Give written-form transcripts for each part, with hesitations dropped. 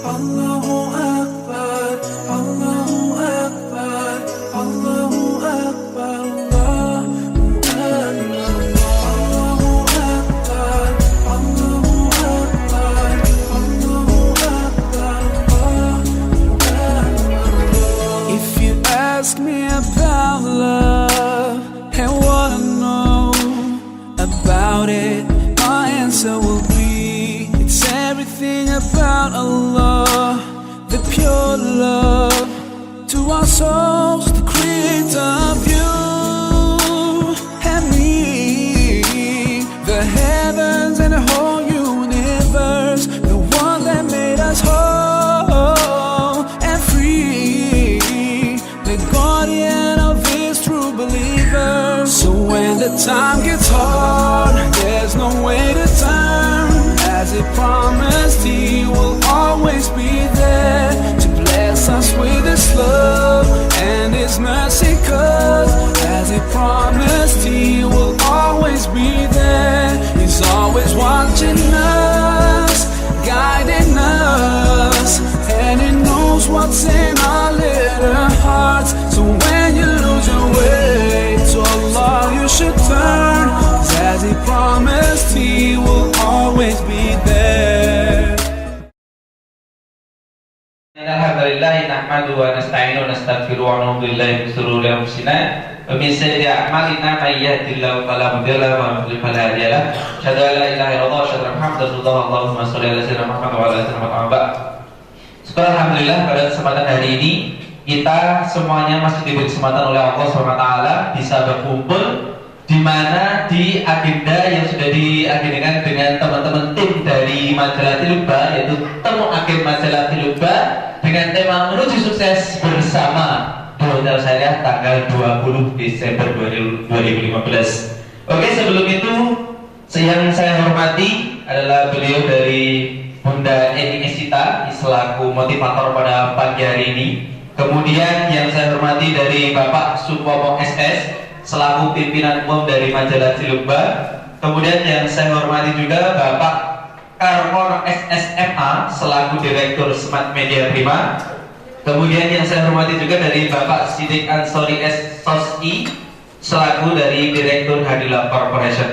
Allahu Akbar, Allahu Akbar, Allahu Akbar, Allahu Akbar, Allahu Akbar, Allahu Akbar, Allahu Akbar. If you ask me about love and wanna know about it, my answer will be it's everything about Allah, the pure love to our souls, the creator of you and me, the heavens and the whole universe, the one that made us whole and free, the guardian of his true believers. So when the time gets hard, there's no way to turn. As he promised, he will always be there to bless us with his love and his mercy. 'Cause as he promised, he will always be there. He's always watching us, guiding us, and he knows what's in our little hearts. So when you lose your way, to Allah you should turn. 'Cause as he promised, he will always be there. Alhamdulillah nahmaduhu wa nasta'inuhu wa nastaghfiruhu wa na'udzu billahi min shururi anfusina wa min sayyiati a'malina may yahdihillahu fala mudilla lahu wa man yudlil fala hadiya lahu. Asyhadu an la ilaha illallah wa asyhadu anna Muhammadar rasulullah. Allahumma shalli ala sayyidina Muhammad wa ala ali sayyidina Muhammad. Syukur alhamdulillah pada kesempatan hari ini kita semuanya masih diberi kesempatan oleh Allah SWT bisa berkumpul di mana di agenda yang sudah diagendakan dengan teman-teman tim dari majalah Tilubba, yaitu temu agen majalah Tilubba dengan tema menuju sukses bersama di Hotel Syariah tanggal 20 Desember 2015. Oke, sebelum itu yang saya hormati adalah beliau dari Bunda Eni Esita selaku motivator pada pagi hari ini. Kemudian yang saya hormati dari Bapak Supomo SS selaku pimpinan umum dari majalah Tilubba. Kemudian yang saya hormati juga Bapak Karmono SSMA selaku direktur Smart Media Prima. Kemudian yang saya hormati juga dari Bapak Sidik Ansori SSI selaku dari direktur Hadila Corporation.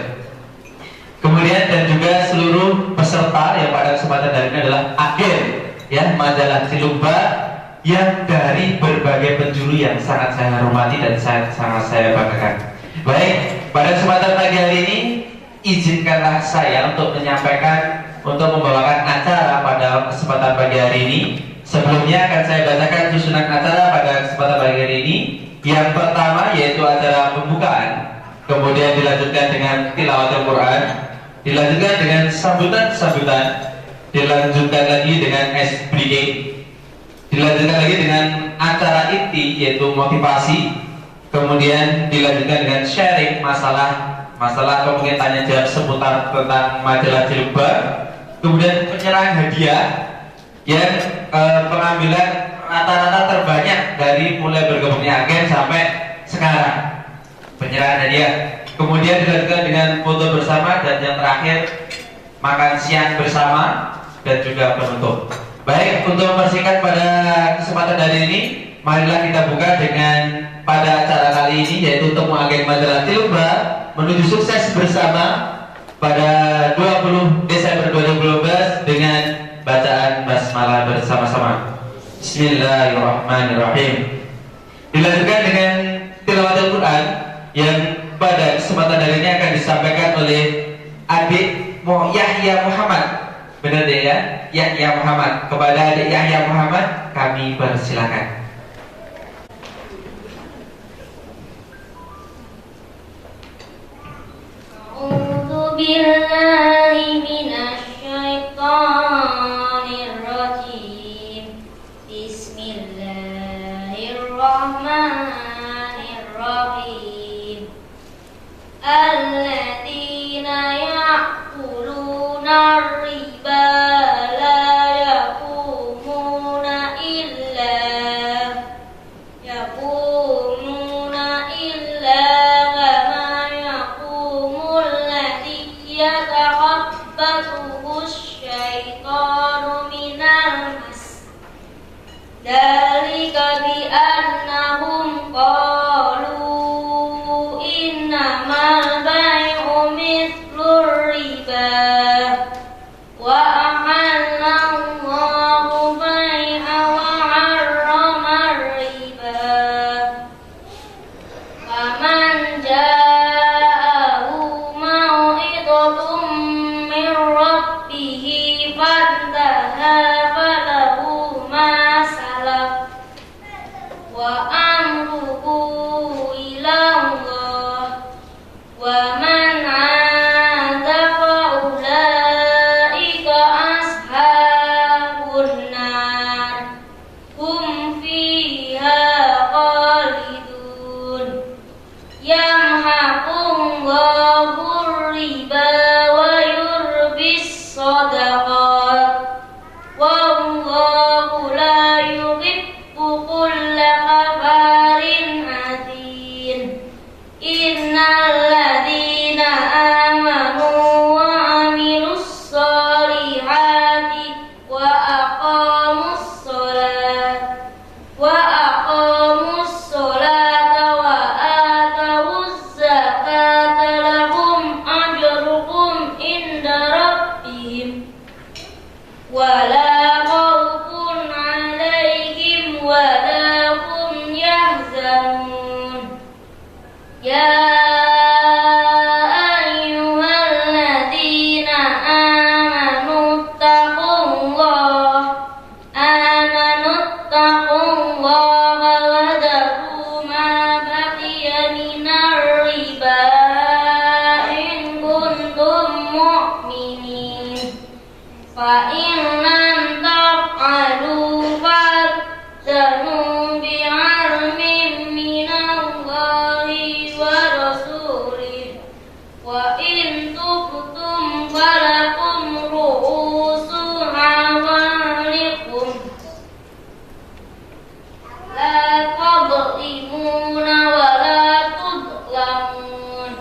Kemudian dan juga seluruh peserta yang pada kesempatan hari ini adalah agen ya majalah Tilubba yang dari berbagai penjuru yang sangat saya hormati dan sangat saya banggakan. Baik, pada kesempatan pagi hari ini izinkanlah saya untuk menyampaikan, untuk membawakan acara pada kesempatan pagi hari ini. Sebelumnya akan saya bacakan susunan acara pada kesempatan pagi hari ini. Yang pertama yaitu acara pembukaan, kemudian dilanjutkan dengan tilawatul Quran, dilanjutkan dengan sambutan-sambutan, dilanjutkan lagi dengan SBG, dilanjutkan lagi dengan acara inti yaitu motivasi, kemudian dilanjutkan dengan sharing masalah kemudian tanya jawab seputar tentang majalah Tilubba, kemudian penyerahan hadiah yang pengambilan rata-rata terbanyak dari mulai bergabungnya agen sampai sekarang, penyerahan hadiah, kemudian dilanjutkan dengan foto bersama, dan yang terakhir makan siang bersama dan juga penutup. Baik, untuk mempersingkat pada kesempatan hari ini, marilah kita buka dengan pada acara kali ini yaitu temu agen majalah Tilubba menuju sukses bersama pada 20 Desember 2012 dengan bacaan basmalah bersama-sama. Bismillahirrahmanirrahim. Dilanjutkan dengan tilawatul Quran yang pada kesempatan hari ini akan disampaikan oleh adik Yahya Muhammad. Benar deh ya, Yahya Muhammad. Kepada adik Yahya Muhammad kami persilakan. A'udzu billahi minasy syaithanir rajim. Bismillahirrahmanirrahim. Alladzina ya'kuluna riba la yaqumuna illa kama yaqumul ladzi yatakhabbathu asy-syaitanu minal فإن لم تفعلوا فأذنوا بحرب من الله ورسوله وإن تبتم فلكم رؤوس أموالكم لا تظلمون ولا تظلمون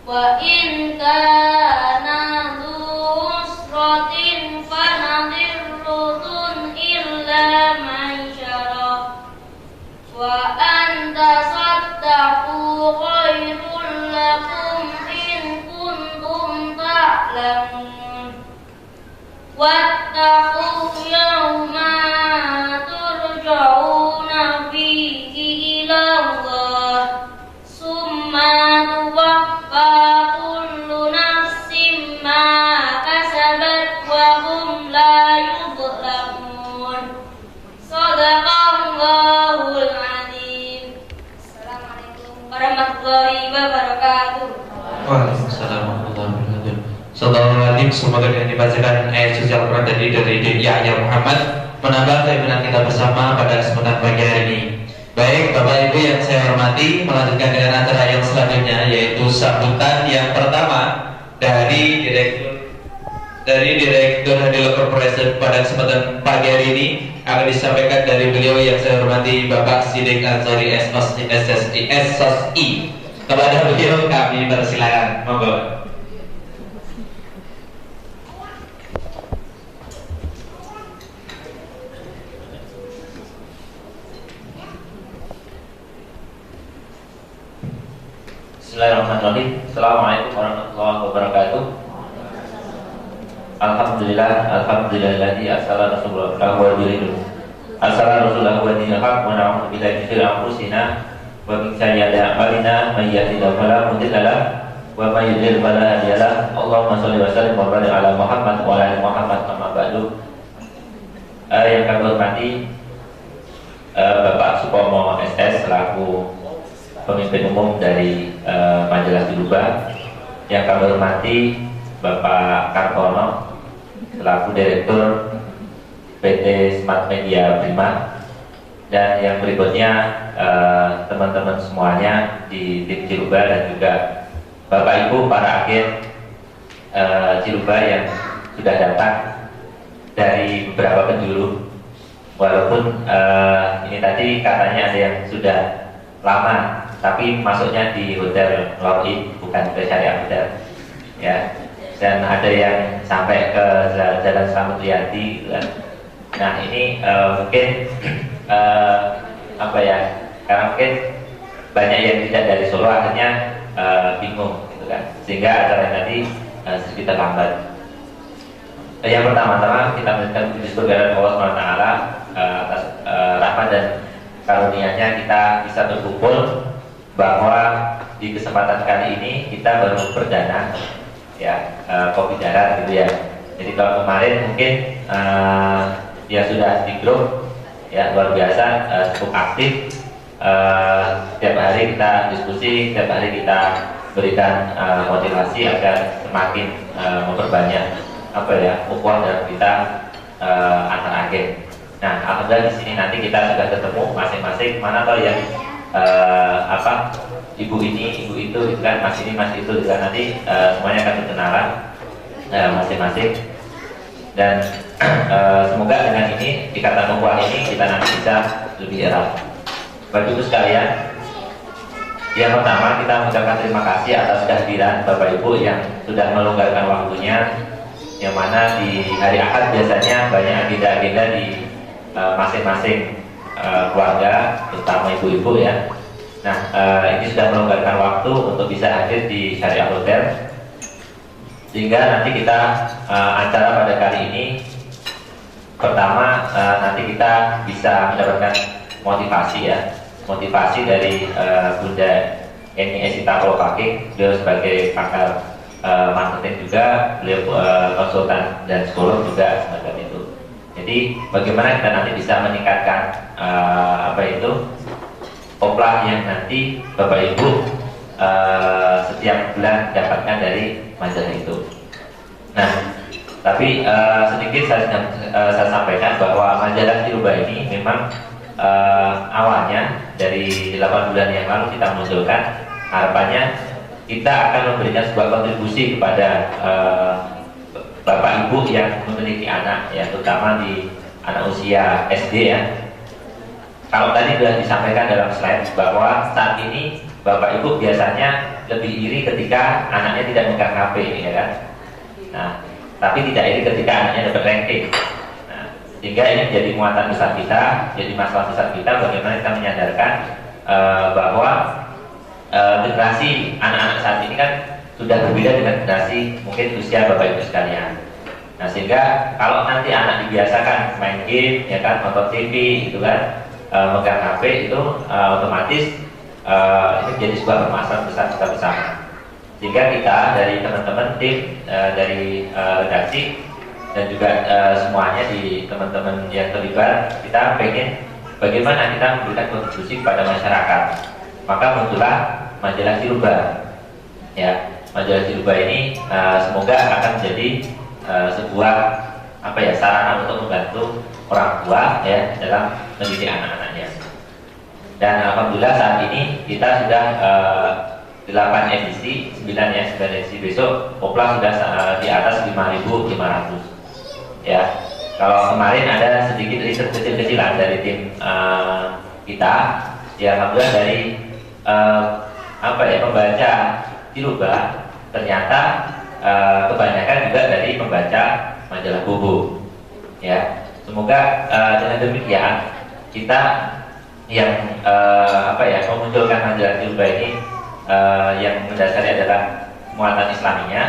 وإن كان ذو عسرة فنظرة إلى ميسرة وأن تصدقوا خير لكم إن كنتم تعلمون واتقوا يوما ترجعون فيه إلى الله ثم توفى كل نفس ما كسبت وهم لا يظلمون صدق الله العظيم. Assalamualaikum warahmatullahi wabarakatuh. Waalaikumsalam warahmatullahi wabarakatuh. Saudara-saudari, semoga dengan dibacakan ayat suci Al-Quran dari Yahya Muhammad menambah keimanan kita bersama pada kesempatan pagi hari ini. Baik, Bapak Ibu yang saya hormati, melanjutkan dengan acara yang selanjutnya, yaitu sambutan yang pertama dari Direktur Hadil Corporation pada kesempatan pagi hari ini akan disampaikan dari beliau yang saya hormati, Bapak Siddiq Ansori SSI. Kepada beliau kami persilakan, monggo. Bismillahirrahmanirrahim. Assalamualaikum warahmatullahi wabarakatuh. Alhamdulillahilladzi arsala rasulahu wa dinil haq wa na'udzu billahi min syururi anfusina wa min sayyiati a'malina may yahdihillahu fala mudilla lahu wa may yudlil fala hadiya lahu. Allahumma shalli wa sallim wa barik ala Muhammad wa ala ali Muhammad amma ba'du. Yang kami hormati Bapak Supomo SS selaku pemimpin umum dari Majalah Dirubah, yang kami hormati Bapak Kartono selaku Direktur PT Smart Media Prima, dan yang berikutnya teman-teman semuanya di tim Dirubah dan juga Bapak Ibu para agen Dirubah yang sudah datang dari beberapa penjuru. Walaupun ini tadi katanya ada yang sudah lama, tapi masuknya di Hotel Lor'id, bukan ke Syariah Hotel, ya. Dan ada yang sampai ke Jalan Slamet Riyadi, gitu kan. Nah ini mungkin apa ya? Karena mungkin banyak yang tidak dari Solo, akhirnya bingung, gitu kan. Sehingga acara tadi sedikit terlambat. Yang pertama-tama kita mengucapkan puji syukur kepada Allah SWT atas rahmat dan karunia-Nya kita bisa berkumpul, bahwa di kesempatan kali ini kita baru perdana ya kopi darat gitu ya. Jadi kalau kemarin mungkin ya sudah di grup ya luar biasa, cukup aktif, setiap hari kita diskusi, setiap hari kita berikan motivasi agar semakin memperbanyak apa ya ukhuwah dalam kita antar agen. Nah, alhamdulillah di sini nanti kita sudah ketemu masing-masing, mana tahu yang apa ibu ini, ibu itu, gitu kan, mas ini, mas itu, gitu kan. Nanti semuanya akan berkenalan masing-masing, dan semoga dengan ini ikatan ukhuwah ini kita nanti bisa lebih erat. Bapak Ibu sekalian, yang pertama kita mengucapkan terima kasih atas kehadiran Bapak Ibu yang sudah melonggarkan waktunya, yang mana di hari Ahad biasanya banyak agenda-agenda di masing-masing keluarga, terutama ibu-ibu ya. Nah, ini sudah melonggarkan waktu untuk bisa hadir di Syariah Hotel, sehingga nanti kita acara pada kali ini pertama nanti kita bisa mendapatkan motivasi ya, motivasi dari Bunda Eni Esita Kolopake, beliau sebagai pakar marketing juga, beliau konsultan dan psikolog juga semacam itu. Jadi bagaimana kita nanti bisa meningkatkan apa itu oplah yang nanti Bapak Ibu setiap bulan dapatkan dari majalah itu. Nah, Tapi sedikit saya sampaikan bahwa majalah Cilubah ini memang awalnya dari 8 bulan yang lalu kita munculkan, harapannya kita akan memberikan sebuah kontribusi kepada Bapak Ibu yang memiliki anak, ya, terutama di anak usia SD, ya. Kalau tadi sudah disampaikan dalam slide bahwa saat ini Bapak Ibu biasanya lebih iri ketika anaknya tidak megang HP, ya kan? Nah, tapi tidak iri ketika anaknya dapat ranking. Nah, sehingga ini jadi muatan besar kita, jadi masalah besar kita bagaimana kita menyadarkan bahwa generasi anak-anak saat ini kan sudah berbeda dengan generasi mungkin usia Bapak Ibu sekalian. Nah, sehingga kalau nanti anak dibiasakan main game, ya kan, nonton TV, gitu kan, megang HP, itu otomatis itu jadi sebuah permasalahan besar kita bersama. Sehingga kita dari teman-teman tim dari redaksi dan juga semuanya di teman-teman yang terlibat, kita pengen bagaimana kita memberikan kontribusi kepada masyarakat. Maka muncullah majalah Cilubah, ya. Majalah Cilubah ini semoga akan menjadi sebuah sarana untuk membantu orang tua, ya, dalam mendidik anak-anaknya. Dan alhamdulillah saat ini kita sudah 8 edisi, 9 edisi, besok Opla sudah di atas 5.500, ya. Kalau kemarin ada sedikit riset kecil-kecilan dari tim kita, ya, alhamdulillah dari pembaca Cilubah ternyata kebanyakan juga dari pembaca majalah Bobo, ya. Semoga dengan demikian kita yang memunculkan majalah Cilubah ini yang mendasari adalah muatan Islaminya,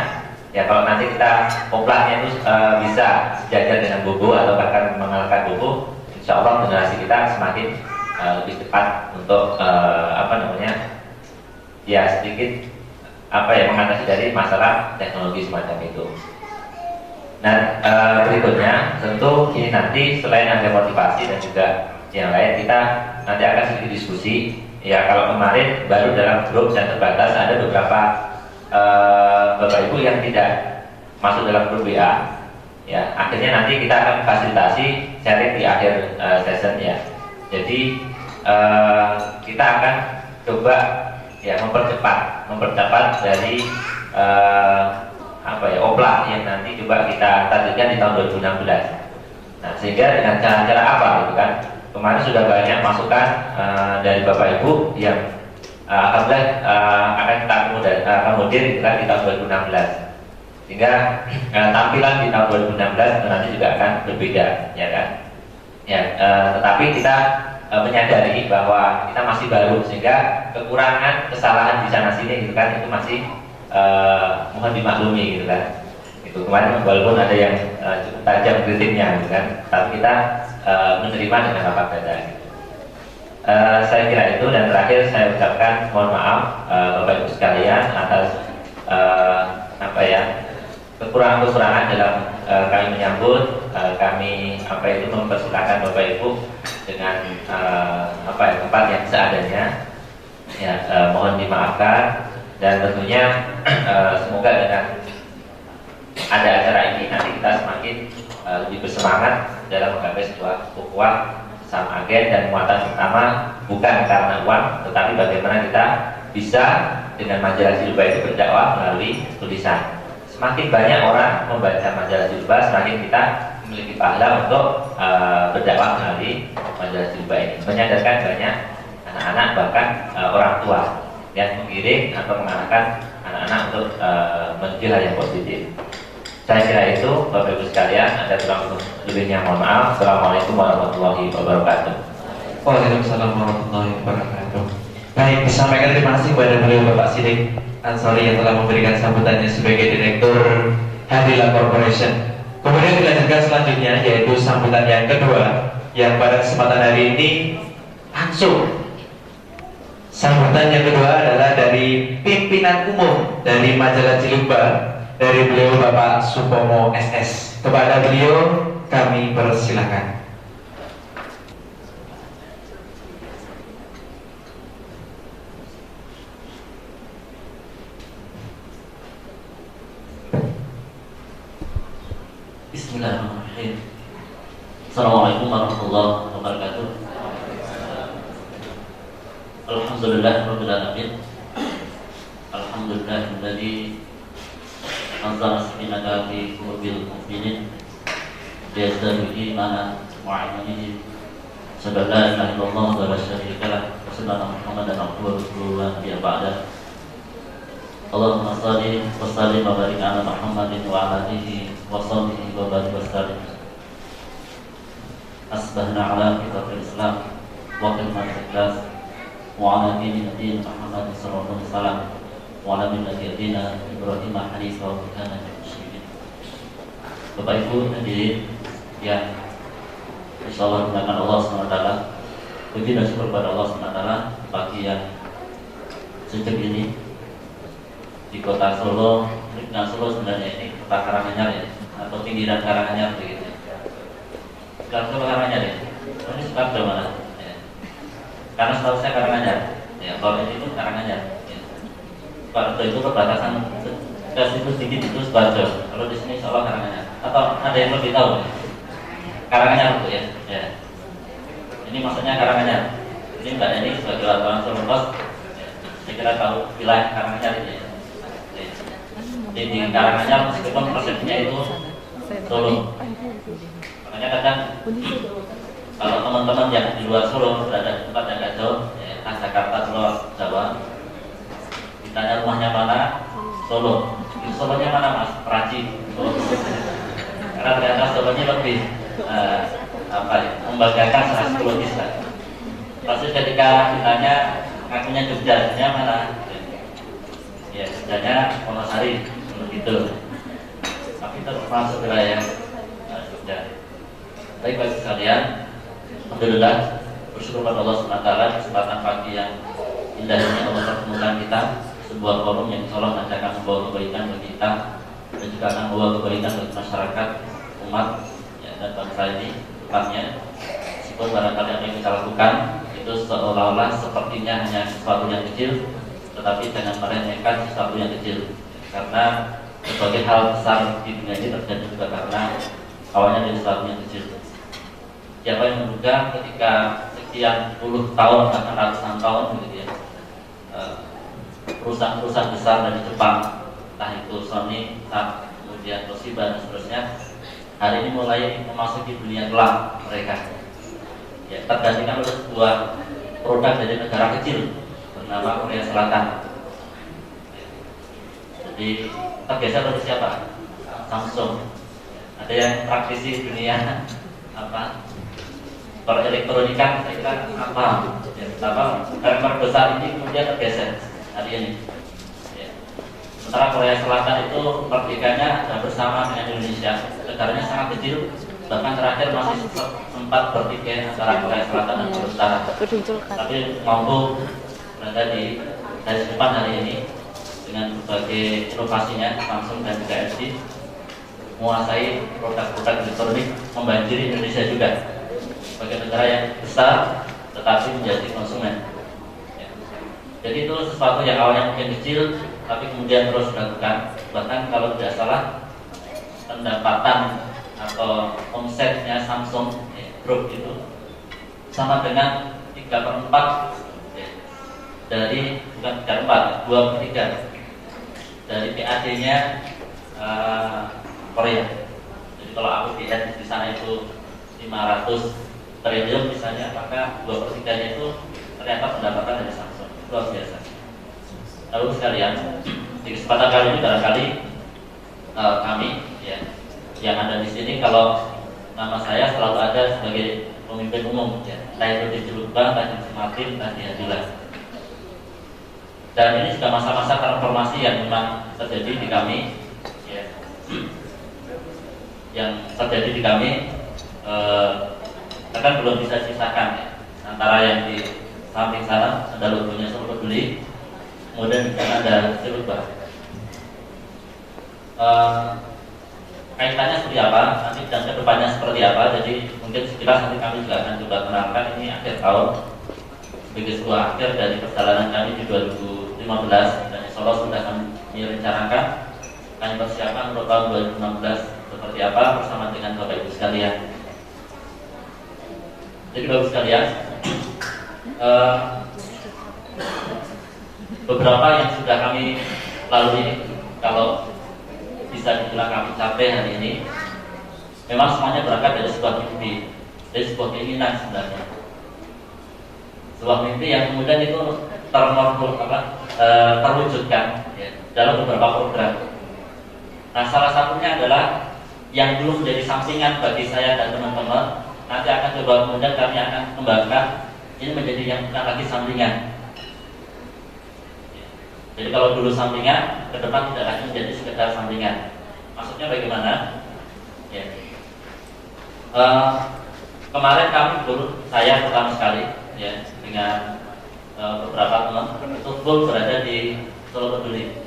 ya. Kalau nanti kita oplaknya itu bisa sejajar dengan Bobo atau bahkan mengalahkan Bobo, insya Allah generasi kita semakin lebih cepat untuk sedikit mengatasi dari masalah teknologi semacam itu. Nah, berikutnya tentu ini nanti selain ada motivasi dan juga yang lain, kita nanti akan sedikit diskusi, ya. Kalau kemarin baru dalam grup dan terbatas ada beberapa Bapak Ibu yang tidak masuk dalam grup WA, ya. Akhirnya nanti kita akan fasilitasi sharing di akhir session, ya. Jadi kita akan coba, ya, mempercepat dari Opla yang nanti coba kita targetkan di tahun 2016. Nah, sehingga dengan cara-cara apa, gitu kan? Kemarin sudah banyak masukan dari Bapak Ibu yang alhamdulillah akan kita akomodir, gitu kan, di tahun 2016. Sehingga tampilan di tahun 2016 nanti juga akan berbeda, ya kan? Ya, tetapi kita menyadari bahwa kita masih baru, sehingga kekurangan, kesalahan di sana sini, gitu kan, itu masih mohon dimaklumi, gitu kan. Itu kemarin walaupun ada yang cukup tajam kritiknya, gitu kan, tapi kita menerima dengan lapang dada, gitu. Saya kira itu, dan terakhir saya ucapkan mohon maaf Bapak Ibu sekalian atas kekurangan-kekurangan dalam kami menyambut, kami mempersilakan Bapak Ibu dengan tempat yang seadanya, ya. Mohon dimaafkan, dan tentunya semoga dengan ada acara ini nanti kita semakin lebih bersemangat dalam menggapai sebuah ukhuwah sama agen dan muatan pertama, bukan karena uang, tetapi bagaimana kita bisa dengan majalah Cilubah itu berdakwah melalui tulisan. Semakin banyak orang membaca majalah Cilubah, semakin kita memiliki pahala untuk berdakwah melalui majalah Cilubah ini, menyadarkan banyak anak-anak, bahkan orang tua yang mengiring atau mengarahkan anak-anak untuk menuju hal yang positif. Saya kira itu, Bapak Ibu sekalian, ada kurang lebihnya mohon maaf. Assalamualaikum warahmatullahi wabarakatuh. Waalaikumsalam warahmatullahi wabarakatuh. Baik, disampaikan terima kasih kepada beliau Bapak Sidik Ansori yang telah memberikan sambutannya sebagai Direktur Hadila Corporation. Kemudian dilanjutkan selanjutnya, yaitu sambutan yang kedua, yang pada kesempatan hari ini langsung. Sambutan yang kedua adalah dari pimpinan umum dari majalah Cilubah, dari beliau Bapak Supomo SS. Kepada beliau kami persilakan. Bismillahirrahmanirrahim. Assalamualaikum warahmatullahi wabarakatuh. Alhamdulillahirabbil alamin. Alhamdulillahilladzi anzala sakinatahu fi qulubil mu'minin liyazdadu imanan wa imanihim. Sallallahu alaihi wa la syarika lah wa sallallahu Muhammadan abduhu wa rasuluhu la nabiyya ba'da. Allahumma shalli wa sallim wa barik ala Muhammadin wa ala alihi wa sahbihi wa barik wa sallim. Asbahna ala fitatil Islam wa kalimatil ikhlas wa ala dini Nabi Muhammad sallallahu alaihi wasallam wa ala millati dina Ibrahim hanifa wa kana minal musyrikin. Bapak Ibu hadirin yang insyaallah dimuliakan Allah Subhanahu wa taala, puji dan syukur kepada Allah Subhanahu wa taala pagi yang sejuk ini di kota Solo. Nah, Solo sebenarnya ini kota Karanganyar ya, atau pinggiran Karanganyar begitu. Sekarang Solo Karanganyar ya. Ini Sukarjo mana? Ya. Karena setahu saya Karanganyar. Ya, kalau ini itu Karanganyar. Ya. Sukarjo itu perbatasan ke situ sedikit itu Sukarjo. Kalau di sini Solo Karanganyar. Atau ada yang lebih tahu? Ya? Karanganyar itu ya. Ya. Ini maksudnya Karanganyar. Ini Mbak Neni sebagai wartawan Solo Pos. Ya. Saya kira tahu wilayah Karanganyar ini. Ya. Di Karanganyar meskipun persepsinya itu Solo. Makanya kadang kalau teman-teman yang di luar Solo berada di tempat yang agak jauh, ya, Jakarta, luar Jawa, ditanya rumahnya mana, Solo. Itu Solonya mana Mas? Peraci. Karena ternyata Solonya lebih membanggakan secara psikologis lah. Pasti ketika ditanya ngakunya Jogja, mana? Ya, Jogjanya Wonosari, begitu. Tapi termasuk wilayah Jogja. Baik bagi sekalian, alhamdulillah bersyukur kepada Allah SWT kesempatan pagi yang indah ini Allah pertemukan kita sebuah forum yang insya Allah nanti akan membawa kebaikan bagi kita dan juga akan membawa kebaikan bagi masyarakat, umat ya, dan bangsa ini depannya. Meskipun barangkali apa yang kita lakukan itu seolah-olah sepertinya hanya sesuatu yang kecil, tetapi jangan meremehkan sesuatu yang kecil, karena berbagai hal besar di dunia ini terjadi juga karena awalnya dari sesuatu yang kecil. Siapa yang menduga ketika sekian puluh tahun bahkan ratusan tahun begitu ya, perusahaan-perusahaan besar dari Jepang, entah itu Sony, kemudian Toshiba dan seterusnya, hari ini mulai memasuki dunia gelap mereka. Ya, tergantikan oleh sebuah produk dari negara kecil bernama Korea Selatan. Jadi tergeser oleh siapa? Samsung. Ada yang praktisi dunia perelektronikan, saya kira merek besar ini kemudian tergeser hari ini. Ya. Sementara Korea Selatan itu merdekanya bersama dengan Indonesia. Negaranya sangat kecil, bahkan terakhir masih sempat bertikai antara Korea Selatan dan Korea Utara. Tapi mampu berada di garis depan hari ini dengan berbagai inovasinya. Samsung dan juga LG menguasai produk-produk elektronik, membanjiri Indonesia juga sebagai negara yang besar tetapi menjadi konsumen. Ya. Jadi itu sesuatu yang awalnya mungkin kecil tapi kemudian terus dilakukan. Bahkan kalau tidak salah pendapatan atau omsetnya Samsung Group itu sama dengan 3/4 dari, bukan 3/4, 2/3 dari PAD-nya Korea. Jadi kalau aku lihat di sana itu 500 triliun misalnya, maka 2/3-nya itu ternyata pendapatan dari Samsung. Luar biasa. Lalu sekalian, di kesempatan kali ini barangkali kami ya, yang ada di sini, kalau nama saya selalu ada sebagai pemimpin umum ya, entah itu di Julukbang, entah di Martin, entah di Adilah. Dan ini juga masa-masa transformasi yang memang terjadi di kami ya. Yang terjadi di kami kan belum bisa dipisahkan ya. Antara yang di samping sana ada logonya Solo Peduli, kemudian di sana ada Julukbang. Kaitannya seperti apa nanti dan kedepannya seperti apa, jadi mungkin sekilas nanti kami juga akan coba kenalkan. Ini akhir tahun sebagai sebuah akhir dari perjalanan kami di 2015, dan insya Allah sudah kami rencanakan kami persiapkan untuk tahun 2016 seperti apa bersama dengan Bapak Ibu sekalian. Jadi Bapak Ibu sekalian, beberapa yang sudah kami lalui, kalau bisa dibilang kami capai hari ini, memang semuanya berangkat dari sebuah mimpi, dari sebuah keinginan sebenarnya. Sebuah mimpi yang kemudian itu terwujudkan ya, dalam beberapa program. Nah, salah satunya adalah yang dulu menjadi sampingan bagi saya dan teman-teman, nanti akan coba kemudian kami akan kembangkan ini menjadi yang bukan lagi sampingan. Jadi kalau dulu sampingan, ke depan tidak lagi menjadi sekedar sampingan. Maksudnya bagaimana? Ya. Kemarin kami saya pertama sekali ya dengan beberapa teman itu full berada di Solo Peduli.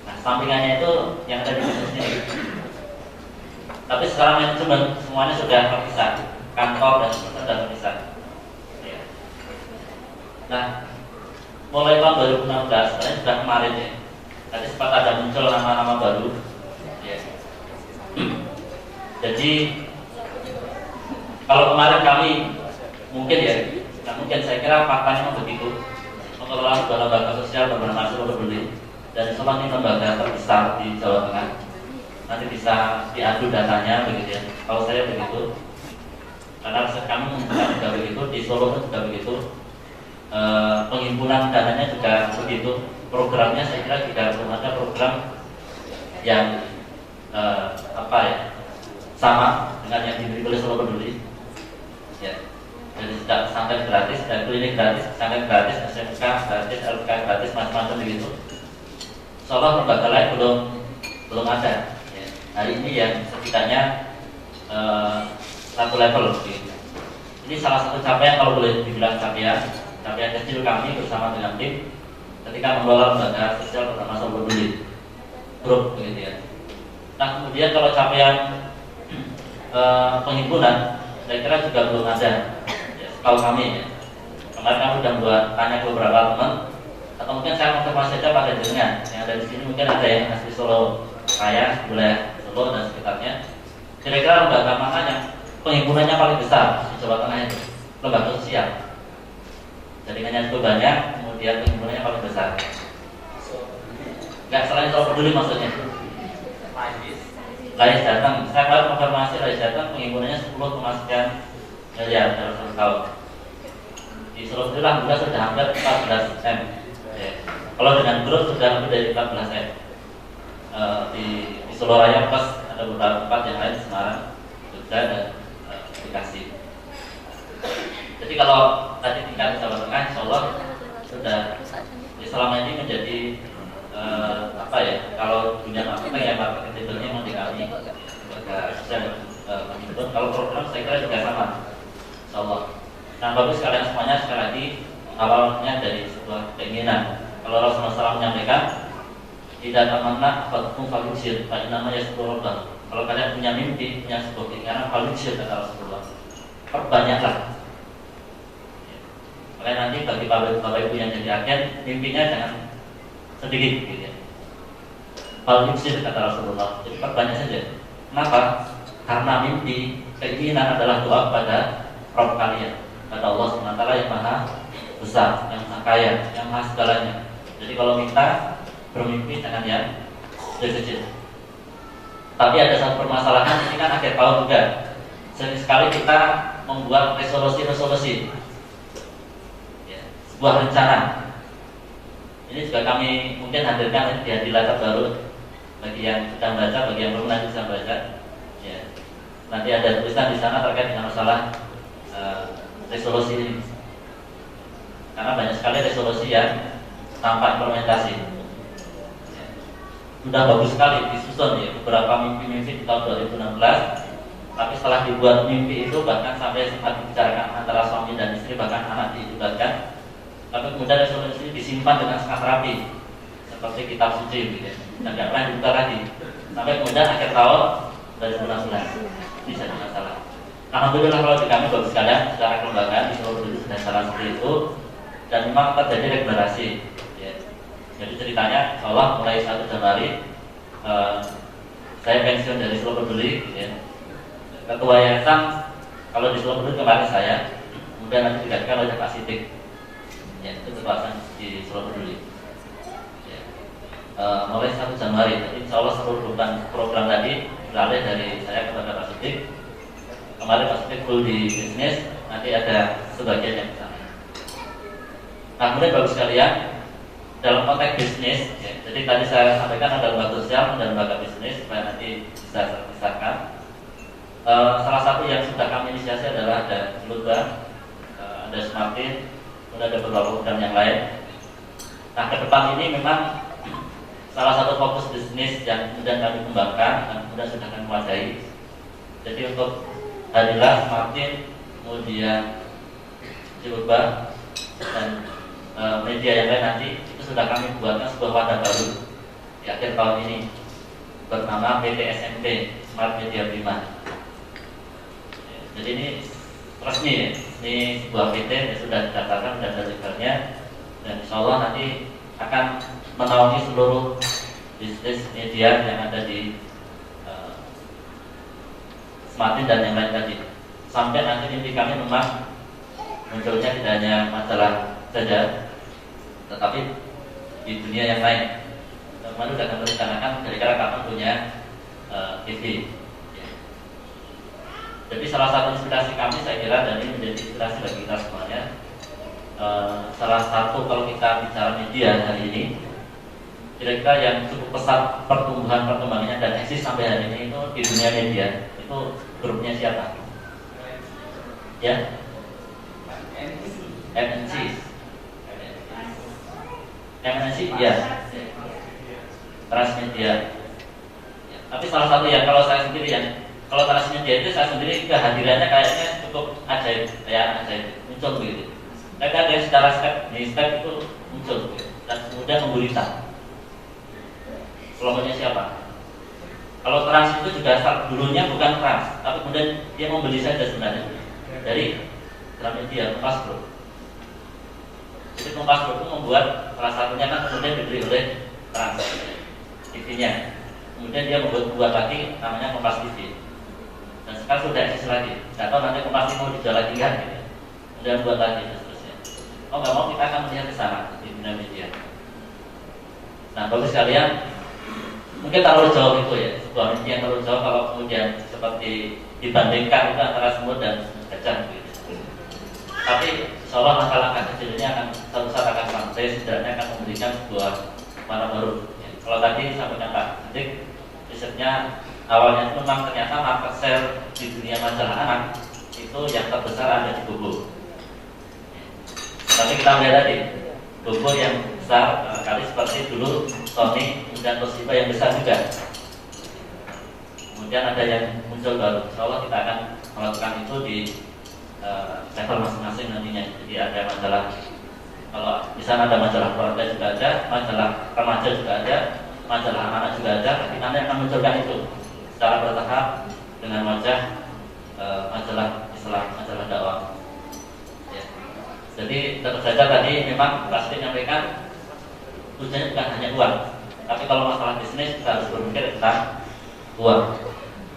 Nah, sampingannya itu yang ada di sini. Tapi sekarang manajemen semuanya sudah terpisah, kantor dan semuanya sudah terpisah. Ya. Nah, mulai tahun 2016, sebenarnya sudah kemarin ya. Tadi sempat ada muncul nama-nama baru. Ya. Jadi kalau kemarin kami mungkin ya, mungkin saya kira faktanya begitu. Mengelola sebuah lembaga sosial bernama Solo Peduli dan semua ini lembaga terbesar di Jawa Tengah. Nanti bisa diadu datanya begitu ya. Kalau saya begitu, karena kami juga begitu di Solo juga begitu. Penghimpunan dananya juga begitu. Programnya saya kira juga belum ada program yang sama dengan yang diberi oleh Solo Peduli. Ya. Jadi sudah pesantren gratis, dan klinik gratis, pesantren gratis, SMK gratis, LK gratis, macam-macam begitu. Seolah lembaga lain belum ada. Ya. Hari ini yang setidaknya satu level. Gitu. Ini salah satu capaian kalau boleh dibilang capaian kecil kami bersama dengan tim ketika mengelola lembaga sosial bernama Solo Peduli grup begitu ya. Nah kemudian kalau capaian penghimpunan saya kira juga belum ada ya, kalau kami ya. Kemarin kami sudah buat tanya ke beberapa teman, atau mungkin saya konfirmasi saja pada jenengan yang ada di sini, mungkin ada yang asli Solo Raya, wilayah Solo dan sekitarnya. Kira-kira lembaga mana yang penghimpunannya paling besar di Jawa Tengah itu? Lembaga sosial. Jaringannya itu banyak, kemudian penghimpunannya paling besar. Enggak, selain Solo Peduli maksudnya. Lais datang, saya baru konfirmasi Lais datang penghimpunannya 10,sekian miliar dalam 1 tahun. Di Solo Peduli alhamdulillah sudah hampir 14 M. Ya. Kalau dengan grup sudah lebih dari 14 M. Di Solo Raya pas ada beberapa tempat yang lain, Semarang, Jogja dan Bekasi. Jadi kalau tadi tingkat Jawa Tengah, insya Allah sudah selama ini menjadi kalau dunia marketing ya marketing titelnya memang di kami dan kalau program saya kira juga sama, insya Allah. Nah bagus sekalian semuanya, sekali lagi awalnya dari sebuah keinginan. Kalau Rasulullah SAW menyampaikan tidak tamanna fatkum faludsir, pada namanya sebuah lubang. Kalau kalian punya mimpi, punya sebuah keinginan, faludsir kata Rasulullah, perbanyaklah. Makanya nanti bagi bapak ibu yang jadi agen, mimpinya jangan sedikit gitu ya. Faludsir kata Rasulullah, jadi perbanyak saja. Kenapa? Karena mimpi, keinginan adalah doa kepada Rabb kalian, pada Allah SWT yang maha besar, yang maha kaya, yang maha segalanya. Jadi kalau minta bermimpi jangan yang kecil. Tapi ada satu permasalahan, ini kan akhir tahun juga. Sering sekali kita membuat resolusi ya, sebuah rencana. Ini juga kami mungkin hadirkan di latar baru bagi yang sedang baca, bagi yang belum nanti bisa baca. Ya. Nanti ada tulisan di sana terkait dengan masalah resolusi ini. Karena banyak sekali resolusi yang tanpa implementasi. Ya. Sudah bagus sekali disusun ya beberapa mimpi-mimpi di tahun 2016. Tapi setelah dibuat mimpi itu bahkan sampai sempat dibicarakan antara suami dan istri, bahkan anak dilibatkan. Tapi kemudian resolusi disimpan dengan sangat rapi seperti kitab suci gitu ya. Dan tidak pernah dibuka lagi sampai kemudian akhir tahun 2016 bisa ada masalah. Alhamdulillah kalau di kami bagus sekalian secara kelembagaan di Solo Peduli sudah jalan seperti itu dan memang terjadi regenerasi ya. Jadi ceritanya insya Allah mulai 1 Januari saya pensiun dari Solo Peduli, ya. Ketua yayasan kalau di Solo Peduli kemarin saya, kemudian nanti digantikan oleh Pak Sidik, ya, itu ketua di Solo Peduli. Ya. Mulai 1 Januari, jadi insya Allah seluruh program tadi beralih dari saya kepada Pak Sidik. Kemarin Pak Sidik full di bisnis, nanti ada sebagian yang ke sana. Nah, kemudian bagus sekalian dalam konteks bisnis, ya, jadi tadi saya sampaikan ada lembaga sosial dan lembaga bisnis supaya nanti bisa terpisahkan. Salah satu yang sudah kami inisiasi adalah ada Luba, ada Smartin, kemudian ada beberapa program yang lain. Nah, ke depan ini memang salah satu fokus bisnis yang kemudian kami kembangkan dan kemudian sudah kami mulai. Jadi untuk Hadilah, Smartin, kemudian Luba dan media yang lain nanti itu sudah kami buatkan sebuah wadah baru di akhir tahun ini bernama PT SMP Smart Media Prima. Jadi ini resmi ya, ini sebuah PT yang sudah didaftarkan dan ada legalnya, dan insya Allah nanti akan menaungi seluruh bisnis media yang ada di Smartin dan yang lain tadi. Sampai nanti mimpi kami memang munculnya tidak hanya masalah saja, tetapi di dunia yang lain. Kemarin sudah kami rencanakan kira-kira kapan punya TV. Ya. Jadi salah satu inspirasi kami saya kira, dan ini menjadi inspirasi bagi kita semuanya. Salah satu kalau kita bicara media hari ini, kira-kira yang cukup pesat perkembangannya dan eksis sampai hari ini itu di dunia media itu grupnya siapa? Ya, MNC, ya, Transmedia. Ya. Tapi salah satu yang kalau saya sendiri kalau Transmedia itu saya sendiri kehadirannya kayaknya cukup ajaib, muncul begitu. Mereka ada secara step itu muncul begitu. Dan kemudian menggurita. Kelompoknya siapa? Kalau Trans itu juga dulunya bukan Trans, tapi kemudian dia membeli saja sebenarnya dari Transmedia, Kompas Group. Jadi Kompas Group itu membuat salah satunya kan kemudian dibeli oleh Trans TV-nya. Kemudian dia membuat lagi namanya Kompas TV. Dan sekarang sudah eksis lagi. Nggak tahu nanti Kompas TV mau dijual lagi kan? Gitu. Kemudian buat lagi dan seterusnya. Oh nggak mau, kita akan melihat ke sana di dunia media. Nah, bagus sekalian. Mungkin terlalu jauh itu ya, sebuah mimpi yang terlalu jauh kalau kemudian seperti dibandingkan itu antara semut dan gajah gitu. Tapi insya Allah langkah-langkah kecil ini akan suatu saat akan sampai, setidaknya akan memberikan sebuah warna baru. Ya. Kalau tadi sampaikan Pak Sidik, risetnya awalnya itu memang ternyata market share di dunia majalah anak itu yang terbesar ada di Bobo. Ya. Tapi kita melihat tadi, Bobo yang besar kali seperti dulu Sony dan Toshiba yang besar juga. Kemudian ada yang muncul baru. Insya Allah kita akan melakukan itu di level masing-masing nantinya. Jadi ada majalah, kalau di sana ada majalah keluarga juga ada, majalah remaja juga ada, majalah anak juga ada. Tapi nanti akan munculkan itu secara bertahap dengan wajah majalah Islam, majalah dakwah. Ya. Jadi tentu saja tadi memang pasti menyampaikan tujuannya bukan hanya uang, tapi kalau masalah bisnis kita harus berpikir tentang uang.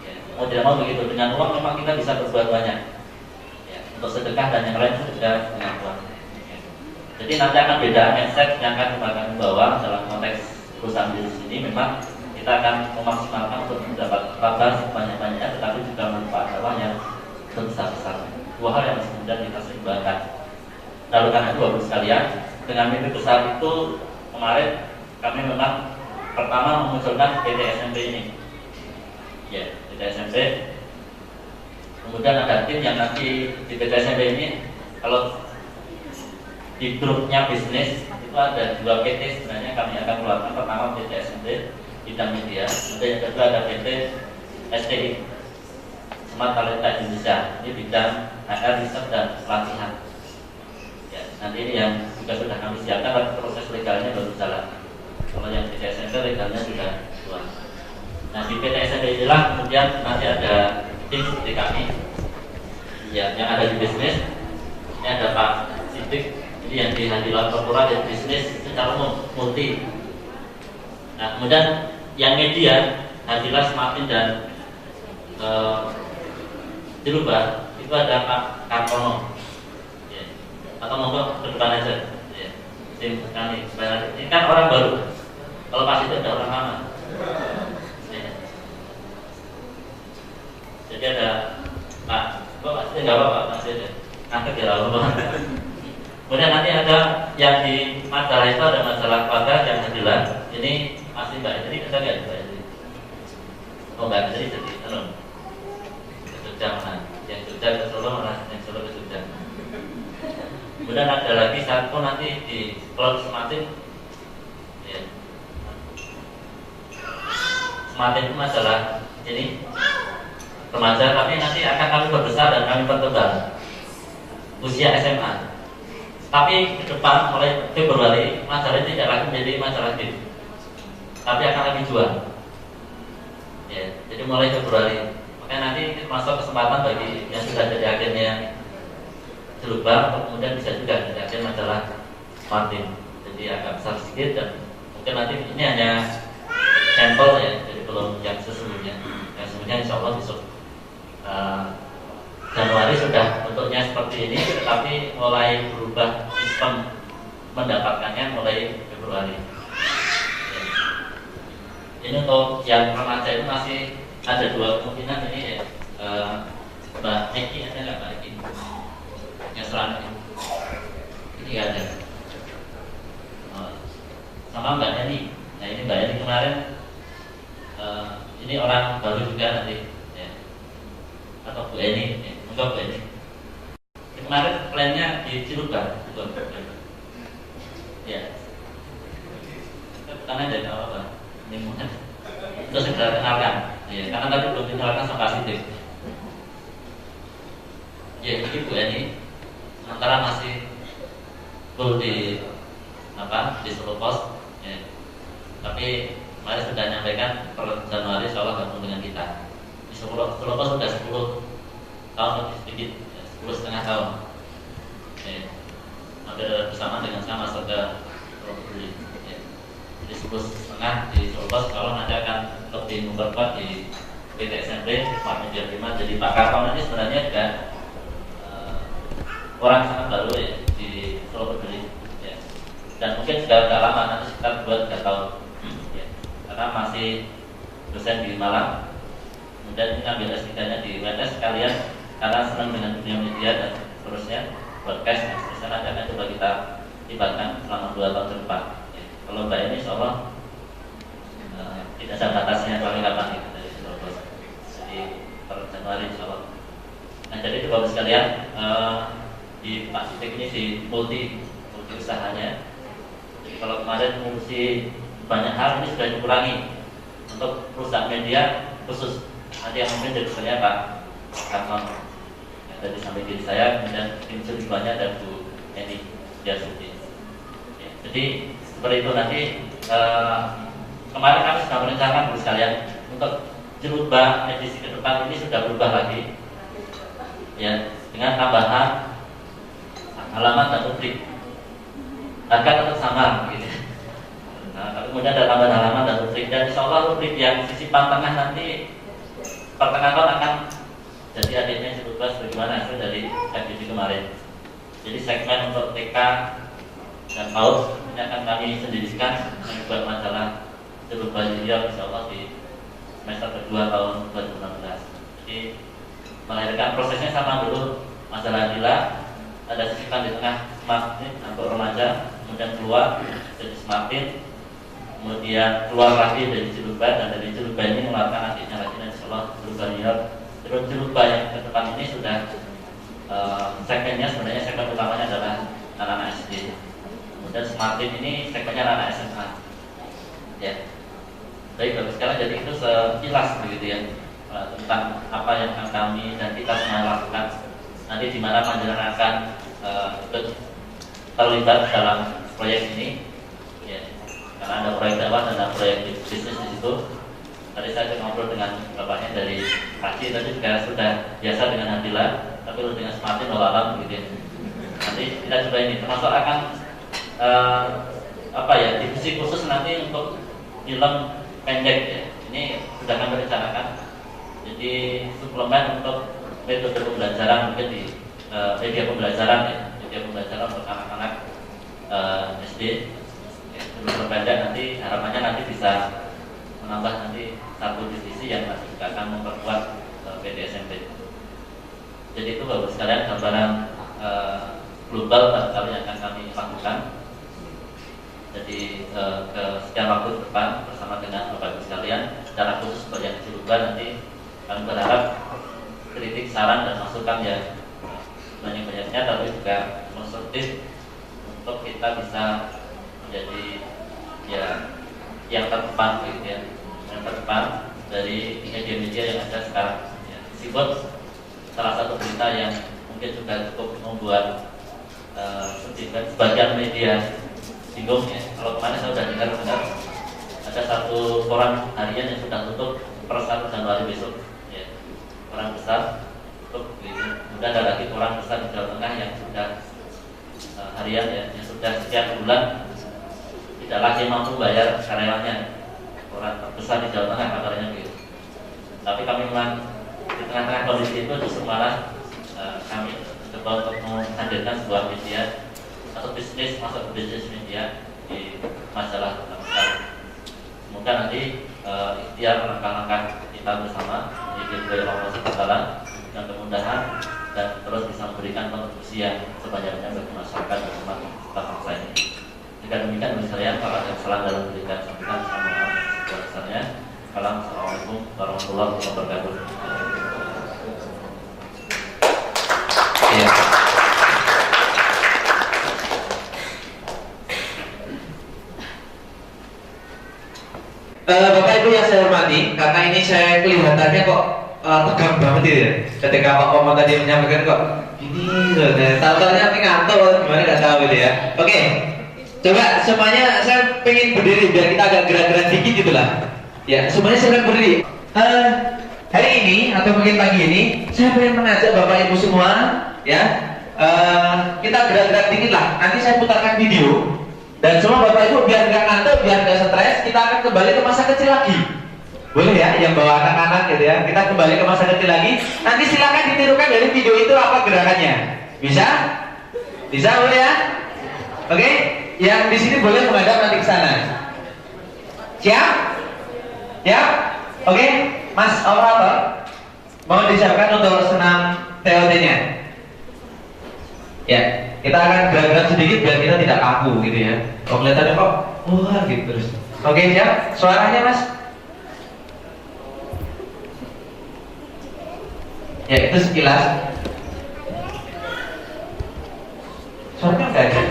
Ya, mau tidak mau begitu, dengan uang memang kita bisa berbuat banyak. Ya, untuk sedekah dan yang lain juga dengan uang. Ya. Jadi nanti akan beda mindset yang akan kita bawa dalam konteks perusahaan bisnis ini. Memang kita akan memaksimalkan untuk mendapat laba sebanyak-banyaknya, tetapi juga manfaat dakwah yang sebesar-besarnya. Dua hal yang kemudian kita seimbangkan. Lalu karena itu bagus sekalian, dengan mimpi besar itu kemarin kami memang pertama memunculkan PT SMP ini. Ya, PT SMP. Kemudian ada tim yang nanti di PT SMP ini, kalau di grupnya bisnis itu ada 2 PT sebenarnya kami akan keluarkan. Pertama PT SMP bidang media, kemudian yang kedua ada PT STI Smart Talenta Indonesia, ini bidang HR, riset dan pelatihan. Ya, nanti ini yang juga sudah kami siapkan, tapi proses legalnya baru jalan. Kalau yang PT SMP legalnya sudah keluar. Nah, di PT SMP inilah kemudian nanti ada tim seperti kami, ya, yang ada di bisnis. Ini ada Pak Sidik, ini yang di Hadilah Korporat dan bisnis secara multi. Nah, kemudian yang media Hadilah, Smartin dan Dilubah itu ada Pak Kartono. Ya. Atau monggo ke depan aja. Ya. Sekali. Ini kan orang baru. Kalau pas itu ada orang lama. Ya. Jadi ada Pak, pasti nggak apa-apa masih ada. Nanti kira apa? Kemudian nanti ada yang di masalah itu ada masalah keluarga yang Hadilah. Ini masih Mbak Idri, kita nggak Mbak Idri? Oh Mbak Idri jadi tenun. Jogja mana? Yang Jogja ke Solo mana? Yang Solo ke Jogja. Kemudian ada lagi satu nanti di Klub Sematin. Ya. Sematin itu masalah ini remaja, tapi nanti akan kami perbesar dan kami pertebal usia SMA. Tapi ke depan mulai Februari masalah ini tidak lagi menjadi masalah tim, tapi akan lebih jual. Ya, jadi mulai Februari. Makanya nanti masuk kesempatan bagi yang sudah jadi agennya Dilubah, kemudian bisa juga jadi agen majalah Martin. Jadi agak besar sedikit dan mungkin nanti ini hanya sampel ya, jadi belum yang sesungguhnya. Yang sesungguhnya insya Allah besok Januari sudah bentuknya seperti ini, tetapi mulai berubah sistem mendapatkannya mulai Februari. Ini untuk yang remaja itu masih ada dua kemungkinan ini ya. Mbak Eki ada nggak Mbak Eki? Yang selanjutnya ini nggak ada. Sama Mbak Yani. Nah ini Mbak Yani kemarin ini orang baru juga nanti ya. Atau Bu Eni ya. Enggak Bu Eni. Kemarin plannya di Cilubah bukan ya. Karena dari awal Pak lingkungan terus sudah kenalkan ya, karena tadi belum dikenalkan sama positif ya. Ini Bu Eni sementara masih full di di Solo Pos ya. Tapi kemarin sudah menyampaikan per Januari insya Allah gabung dengan kita di Solo Pos sudah 10 tahun lebih sedikit ya, 10,5 tahun ya. Hampir bersama dengan saya masuk ke Property ya. Jadi 10,5 di Solo Pos, kalau nanti akan lebih memperkuat di PT SMP Smart Media 5. Jadi Pak Kartono ini sebenarnya juga orang sangat baru ya di Solo Berdiri ya. Dan mungkin sudah agak lama, nanti sekitar 2-3 tahun ya. Karena masih dosen di Malang, kemudian ngambil S3-nya di WNS sekalian karena senang dengan dunia media dan seterusnya, broadcast dan seterusnya. Nanti akan coba kita libatkan selama 2 tahun ke depan ya. Kalau Mbak ini insya Allah tidak ada batasnya sampai kapan gitu dari Solo Pos. Jadi per Januari insya Allah. Nah jadi Bapak sekalian, di Pak Sidik ini di multi usahanya. Jadi kalau kemarin mengurusi banyak hal, ini sudah dikurangi untuk perusahaan media khusus. Nanti yang mungkin jadi saya Pak Kartono yang tadi sampai diri saya, kemudian tim Jelubahnya dan Bu Eni Diasuti ya. Jadi seperti itu nanti kemarin kami sudah merencanakan Bu sekalian untuk Jelubah edisi ke depan ini sudah berubah lagi ya, dengan tambahan halaman dan rubrik. Harga tetap sama gitu. Nah, kemudian ada tambahan halaman dan rubrik, dan insya Allah rubrik yang sisipan tengah nanti pertengahan tahun akan jadi adiknya Jelubah sebagaimana hasil dari FGD kemarin. Jadi segmen untuk TK dan PAUD ini akan kami sendirikan membuat majalah Jelubah Junior insya Allah di semester kedua tahun 2016. Jadi melahirkan prosesnya sama dulu, masalah Hadilah ada sisipan di tengah Smartin untuk remaja, kemudian keluar jadi Smartin, kemudian keluar lagi dari Jelubah, dan dari Jelubah ini mengeluarkan adiknya lagi dan insya Allah Jelubah Junior. Terus Jelubah yang ke depan ini sudah segmennya sebenarnya segmen utamanya adalah anak-anak SD. Kemudian Smartin ini segmennya anak-anak SMA. Ya. Baik, bagus sekali. Jadi itu sekilas begitu ya tentang apa yang akan kami dan kita semua lakukan. Nanti di mana panjenengan akan ikut terlibat dalam proyek ini. Ya. Karena ada proyek dakwah dan ada proyek bisnis di situ. Tadi saya ngobrol dengan bapaknya dari Haji, tadi juga sudah biasa dengan Hadilah, tapi dengan Smartin alam gitu ya. Nanti kita coba ini, termasuk akan divisi khusus nanti untuk film pendek ya. Ini sudah kami rencanakan. Jadi suplemen untuk metode pembelajaran mungkin di media pembelajaran ya, media pembelajaran untuk anak-anak SD. Ya, sebelum pendek nanti harapannya nanti bisa menambah nanti satu divisi yang nanti juga akan memperkuat PD SMP. Jadi itu bagus sekalian gambaran global barangkali yang akan kami lakukan. Jadi ke setiap waktu ke depan bersama dengan Bapak Ibu sekalian, secara khusus untuk yang di Luba nanti kami berharap kritik, saran dan masukan yang banyak-banyaknya, tapi juga konstruktif untuk kita bisa menjadi ya yang terdepan gitu ya, yang terdepan dari media-media yang ada sekarang. Ya, meskipun salah satu berita yang mungkin juga cukup membuat sebagian media bingung ya. Kalau kemarin saya sudah dengar ada satu koran harian yang sudah tutup per 1 Januari besok. Ya, koran besar tutup. Kemudian ada lagi koran besar di Jawa Tengah yang sudah harian ya, yang sudah sekian bulan tidak lagi mampu bayar karyawannya. Koran terbesar di Jawa Tengah kabarnya gitu. Tapi kami memang di tengah-tengah kondisi itu justru malah kami coba untuk menghadirkan sebuah media atau bisnis, masuk ke bisnis media di majalah Tengah. Semoga nanti ikhtiar langkah-langkah kita bersama diberi Allah SWT dan kemudahan dan terus bisa memberikan kontribusi yang sebanyak-banyaknya bagi masyarakat dan umat serta bangsa ini. Jika demikian, bagi saya kalau ada kesalahan dalam berikan sampaikan sama besarnya. Assalamualaikum warahmatullahi wabarakatuh. Ya. Bapak Ibu yang saya hormati, karena ini saya kelihatannya kok tegang banget ya. Ketika Pak Komon tadi menyampaikan kok ini, tahu-tahunya nanti ngantuk, gimana nggak tahu gitu ya. Oke, coba semuanya saya pengen berdiri biar kita agak gerak-gerak dikit gitulah. Ya, semuanya saya berdiri. Hari ini atau mungkin pagi ini saya pengen mengajak Bapak Ibu semua, ya, kita gerak-gerak dikit lah. Nanti saya putarkan video. Dan semua Bapak Ibu biar nggak ngantuk, biar nggak stres, kita akan kembali ke masa kecil lagi. Boleh ya, yang bawa anak-anak gitu ya. Kita kembali ke masa kecil lagi. Nanti silakan ditirukan dari video itu apa gerakannya. Bisa? Bisa boleh ya? Oke? Yang di sini boleh menghadap nanti ke sana. Siap? Ya? Oke? Mas operator, mau disiapkan untuk senam TOT-nya? Ya. Kita akan gerak-gerak sedikit biar kita tidak kaku gitu ya. Oh, kelihatannya kok wah gitu terus. Oke, siap? Suaranya Mas? Ya, itu sekilas. Suaranya enggak ada.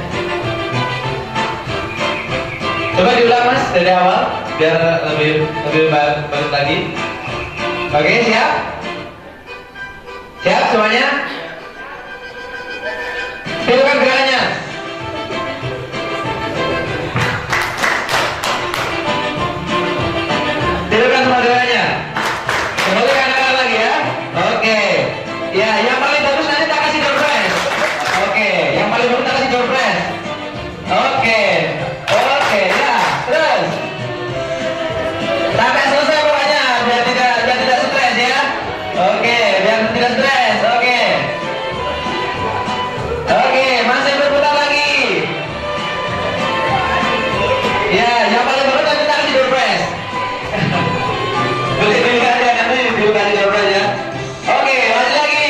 Coba diulang Mas dari awal biar lebih bagus lagi. Oke, siap? Siap semuanya? Tirukan gerakannya. Tirukan semua gerakannya. Kembali ke anak-anak lagi ya. Oke. Ya, yang paling bagus nanti tak kasih door press. Oke, yang paling bagus tak kasih door press. Oke. Oke, ya. Terus. Sampai selesai pokoknya biar tidak stres ya. Oke, biar tidak stres. Oke. Oke, masih berputar lagi. Ya, yang paling baru tadi kita kasih door press. Boleh dibuka aja, nanti dibuka di door press ya. Oke, lanjut lagi.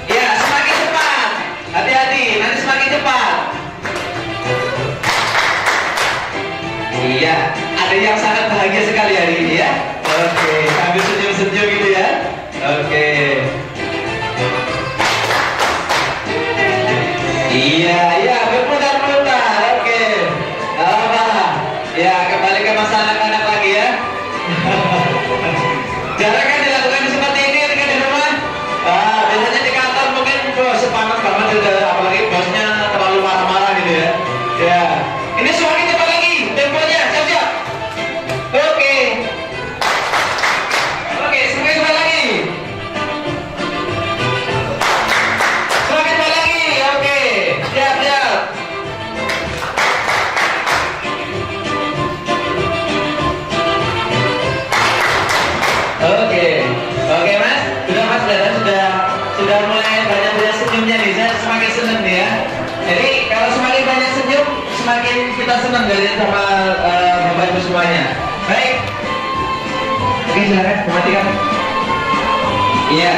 Ya, semakin cepat. Hati-hati, nanti semakin cepat. Iya, ada yang sangat bahagia sekali hari ini ya. Oke, sambil senyum-senyum gitu ya. Oke. Iya, iya, berputar-putar. Oke. Apa? Ya, kembali ke masa anak-anak lagi ya. Jarang kan dilakukan seperti ini ketika di rumah. Biasanya di kantor mungkin sepanas banget gitu, apalagi bosnya terlalu marah-marah gitu ya. Ya. Ini semakin cepat lagi temponya. Siap-siap. Oke. Oke, semakin cepat lagi. Semakin cepat lagi. Oke. Siap-siap. Oke Mas, sudah mulai banyak senyumnya nih, saya semakin senang nih ya. Jadi kalau semakin banyak senyum, semakin kita senang dari sama Bapak Ibu semuanya. Baik. Oke, silakan matikan. Iya.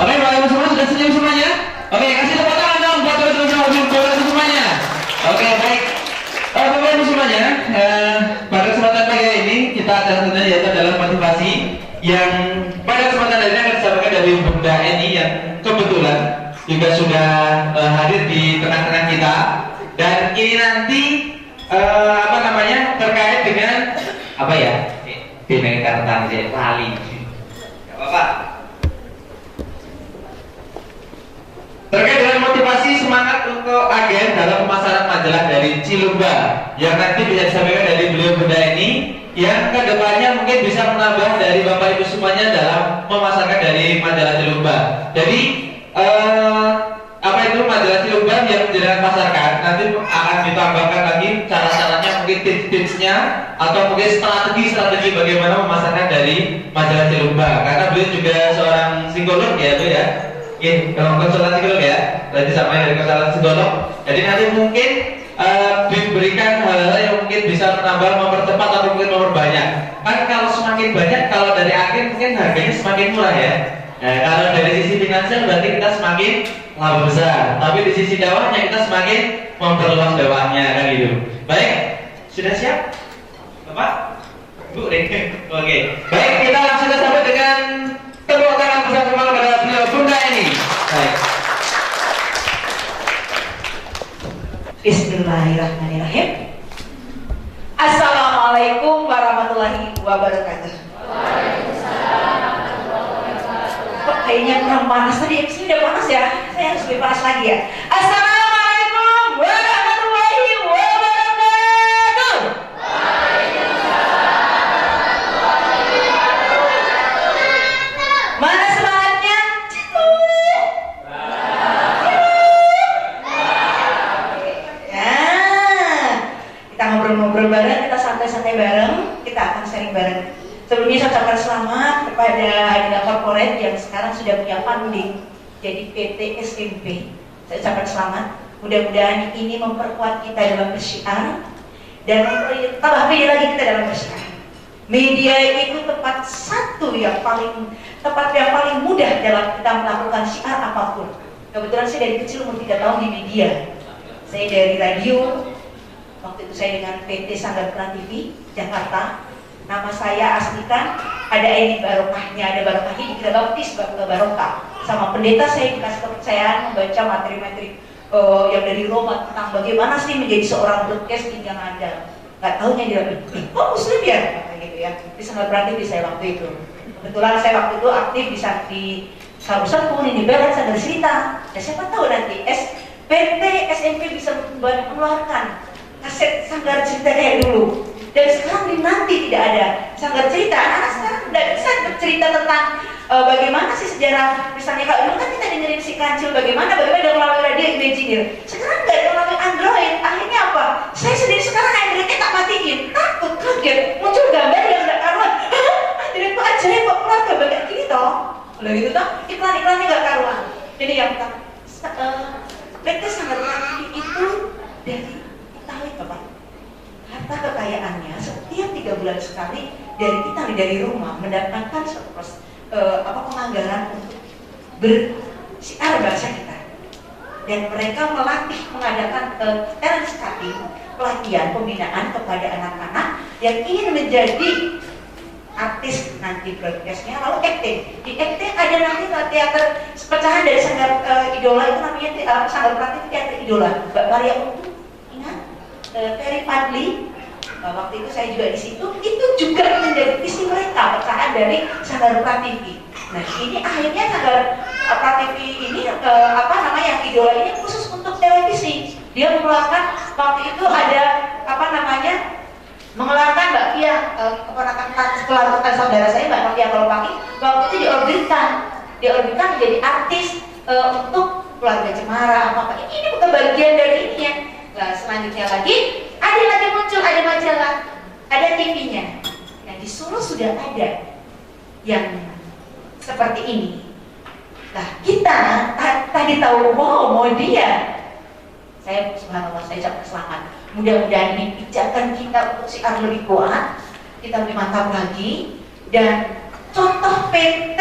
Oke, Bapak Ibu semua sudah senyum semuanya? Oke, kasih tepuk tangan dong buat teman-teman semuanya. Oke, baik. Bapak Ibu semuanya, pada kesempatan pagi ini kita akan yaitu adalah motivasi yang pada kesempatan ini akan disampaikan dari Bunda Eni yang kebetulan juga sudah hadir di tengah-tengah kita, dan ini nanti terkait dengan apa ya? Bineka tentang lali. Gak apa-apa. Terkait dengan motivasi semangat untuk agen dalam pemasaran majalah dari Cilumba yang nanti bisa disampaikan dari beliau Bunda ini, yang kedepannya mungkin bisa menambah dari Bapak Ibu semuanya dalam memasarkan dari majalah Cilumba. Jadi apa itu majalah Cilumba yang tidak pasarkan nanti akan ditambahkan lagi cara-caranya, mungkin tips-tipsnya atau mungkin strategi bagaimana memasarkan dari majalah Cilumba, karena beliau juga seorang psikolog ya Bu ya. Oke, kalau konsultan psikolog ya, berarti sama dari konsultan psikolog. Jadi nanti mungkin diberikan hal-hal yang mungkin bisa menambah, mempercepat atau mungkin memperbanyak. Kan kalau semakin banyak, kalau dari akhir mungkin harganya semakin murah ya. Nah, kalau dari sisi finansial berarti kita semakin laba besar. Tapi di sisi dakwahnya kita semakin memperluas dakwahnya kan gitu. Baik, sudah siap, Bapak? Bu, oke. Baik, kita langsung sampai dengan tepuk tangan bersama-sama kepada beliau Bunda ini. Baik. Bismillahirrahmanirrahim. Assalamualaikum warahmatullahi wabarakatuh. Kok kayaknya kurang panas tadi? Sini udah panas ya? Saya harus lebih panas lagi ya. Assalamualaikum warahmatullahi wabarakatuh. Mana semangatnya? Kita ngobrol-ngobrol bareng, kita santai-santai bareng, kita akan sharing bareng. Sebelumnya saya ucapkan selamat kepada Adina Corporate yang sekarang sudah punya funding jadi PT SMP. Saya ucapkan selamat. Mudah-mudahan ini memperkuat kita dalam bersyiar dan tambah beda lagi kita dalam bersyiar. Media itu tempat yang paling mudah dalam kita melakukan syiar apapun. Kebetulan saya dari kecil umur 3 tahun di media. Saya dari radio. Waktu itu saya dengan PT Sanggar Peran TV Jakarta. Nama saya aslikan ada ini barokahnya, ada barokahnya kita baptis barokah. Sama pendeta saya dikasih kepercayaan membaca materi-materi yang dari Roma tentang bagaimana sih menjadi seorang broadcasting yang andal. Gak taunya dia kok Muslim ya, gitu ya. Di Sanggar Peran TV saya waktu itu. Kebetulan saya waktu itu aktif di Sarusan Kuning di Berat Sanggar Cerita. Ya siapa tahu nanti PT SMP bisa mengeluarkan kaset Sanggar Cerita kayak dulu. Dan sekarang nanti tidak ada Sanggar Cerita. Anak sekarang tidak bisa bercerita tentang bagaimana sih sejarah. Misalnya kalau dulu kan kita dengerin si Kancil bagaimana dia melalui radio Imagineer. Sekarang nggak ada melalui Android. Akhirnya apa? Saya sendiri sekarang Androidnya tak matiin. Takut, kaget, muncul gambar yang nggak karuan. Android kok ajaib kok keluar gambar kayak gini toh. Lalu gitu toh iklan-iklannya nggak karuan. Jadi yang PT Sanggar TV itu dari Itali Bapak. Harta kekayaannya setiap 3 bulan sekali dari rumah mendapatkan penganggaran untuk bersiar bahasa kita. Dan mereka mengadakan talent study, pelatihan pembinaan kepada anak-anak yang ingin menjadi artis nanti broadcastnya, lalu acting. Di acting ada nanti teater pecahan dari Sanggar Idola itu namanya Sanggar Peran Teater Idola. Mbak Maria Untung ingat? Ferry Fadli, waktu itu saya juga di situ, itu juga menjadi visi mereka pecahan dari Sanggar Peran TV. Nah ini akhirnya Sanggar Peran TV ini Idola ini khusus untuk televisi. Dia mengeluarkan waktu itu ada mengeluarkan Mbak Fia, keponakan saudara saya Mbak Fia kalau pagi, waktu itu diorbitkan menjadi artis untuk keluarga Cemara ini bukan bagian dari ini ya. Nah selanjutnya lagi ada muncul, ada majalah, ada TV-nya. Nah di Solo sudah ada yang seperti ini. Nah, kita tadi tahu, mau dia. Saya subhanallah, saya ucapkan selamat. Mudah-mudahan ini pijakan kita untuk syiar lebih kuat, kita lebih mantap lagi. Dan contoh PT